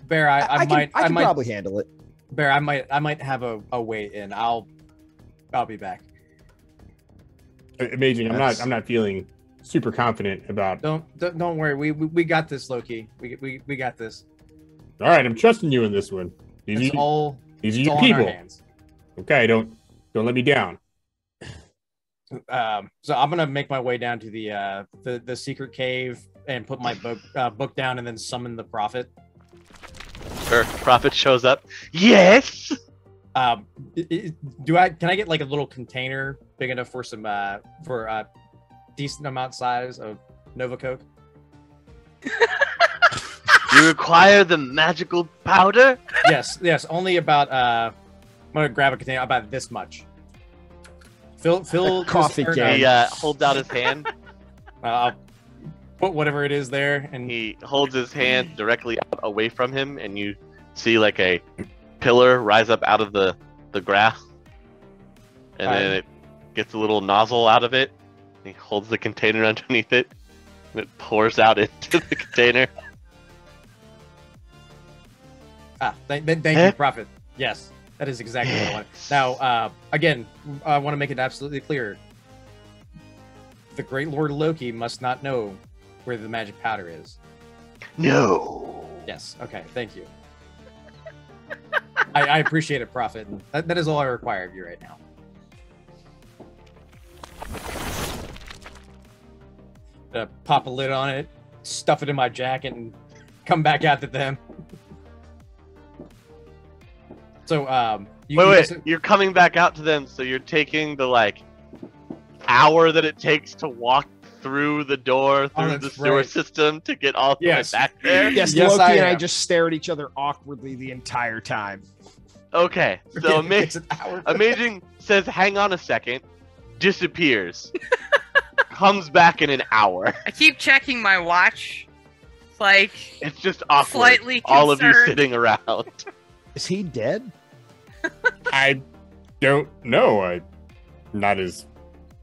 Bear. I might probably handle it. Bear, I might have a way in. I'll be back. Amazing. I'm not feeling super confident about. Don't worry. We got this, Loki. We got this. All right, I'm trusting you in this one. These are your people. Okay, don't let me down. So I'm gonna make my way down to the secret cave and put my book down and then summon the prophet. Sure. Prophet shows up. Yes. Can I get like a little container big enough for some for a decent amount size of Nova Coke? You require the magical powder? Yes. Only about I'm gonna grab a container about this much. Fill coffee can. He holds out his hand. Put whatever it is there, and He holds his hand directly out away from him, and you see like a pillar rise up out of the grass, and then it gets a little nozzle out of it. He holds the container underneath it, and it pours out into the container. Thank you, Prophet. Yes, that is exactly what I want. Now, again, I want to make it absolutely clear. The Great Lord Loki must not know where the magic powder is. No. Yes. Okay. Thank you. I appreciate it, Prophet. That is all I require of you right now. Pop a lid on it, stuff it in my jacket, and come back out to them. So, wait, you're coming back out to them, so you're taking the, like, hour that it takes to walk through the door, through the sewer system to get all the way back there? Yes, Loki and I just stare at each other awkwardly the entire time. Okay, so Amaging says, hang on a second, disappears, comes back in an hour. I keep checking my watch. It's like, it's just awkward. Slightly all of you concerned. sitting around. Is he dead? I don't know. I'm not his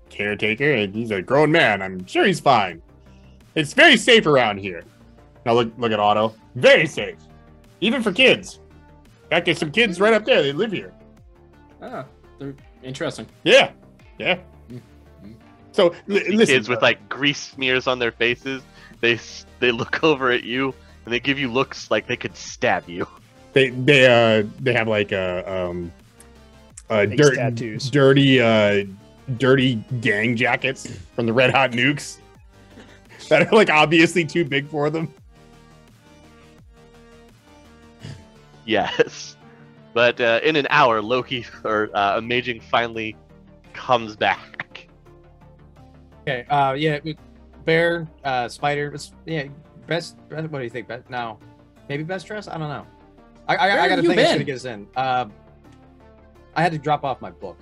caretaker. He's a grown man. I'm sure he's fine. It's very safe around here. Now look at Otto. Very safe. Even for kids. In fact, there's some kids right up there. They live here. Ah, they're interesting. Yeah. Yeah. So listen, kids with like grease smears on their faces, they look over at you and they give you looks like they could stab you. They have like tattoos. dirty gang jackets from the Red Hot Nukes that are like obviously too big for them. Yes, but in an hour, Loki or Amaging finally comes back. Okay. Yeah. Bear. Spider. Best. What do you think? No. Maybe best dress. I don't know. I got to think it's gonna get us in. I had to drop off my book.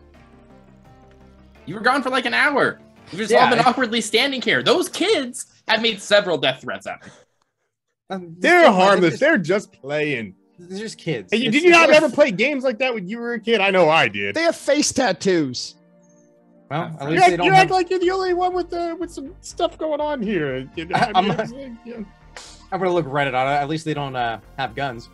You were gone for like an hour. We've just all been awkwardly standing here. Those kids have made several death threats at me. They're harmless. They're just playing. They're just kids. Hey, did you not ever play games like that when you were a kid? I know I did. They have face tattoos. Well, at least they don't. You act like you're the only one with some stuff going on here. I'm gonna look right at it. At least they don't have guns.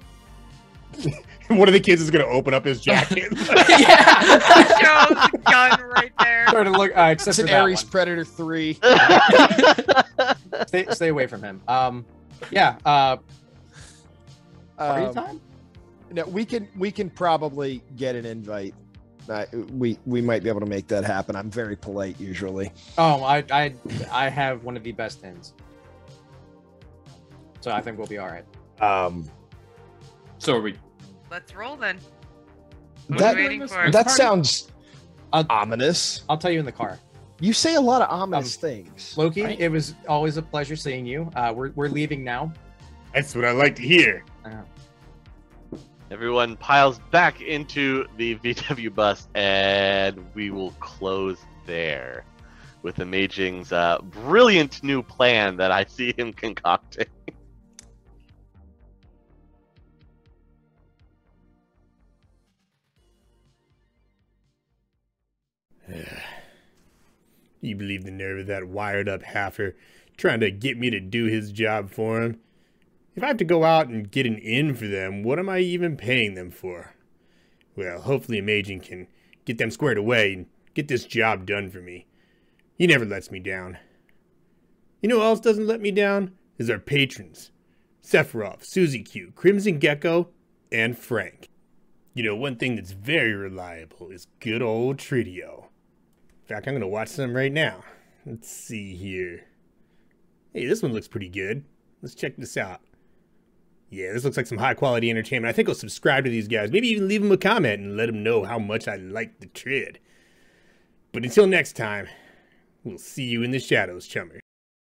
One of the kids is gonna open up his jacket. Shows the gun right there. Start to look. Except It's an for that Ares one. Predator 3. Stay away from him. Yeah. Party time? No, we can probably get an invite. We might be able to make that happen. I'm very polite usually. Oh, I have one of the best ends, so I think we'll be all right. So are we? Let's roll then. What are we waiting for? That sounds ominous. I'll tell you in the car. You say a lot of ominous things. Loki, Right? it was always a pleasure seeing you. We're leaving now. That's what I like to hear. Everyone piles back into the VW bus, and we will close there with Amaging's brilliant new plan that I see him concocting. You believe the nerve of that wired-up heifer trying to get me to do his job for him? If I have to go out and get an inn for them, what am I even paying them for? Well, hopefully Amaging can get them squared away and get this job done for me. He never lets me down. You know who else doesn't let me down? Is our patrons. Sephiroth, Suzy Q, Crimson Gecko, and Frank. You know, one thing that's very reliable is good old Tritio. In fact, I'm going to watch some right now. Let's see here. Hey, this one looks pretty good. Let's check this out. Yeah, this looks like some high-quality entertainment. I think I'll subscribe to these guys. Maybe even leave them a comment and let them know how much I like the Trid. But until next time, we'll see you in the shadows, chummers.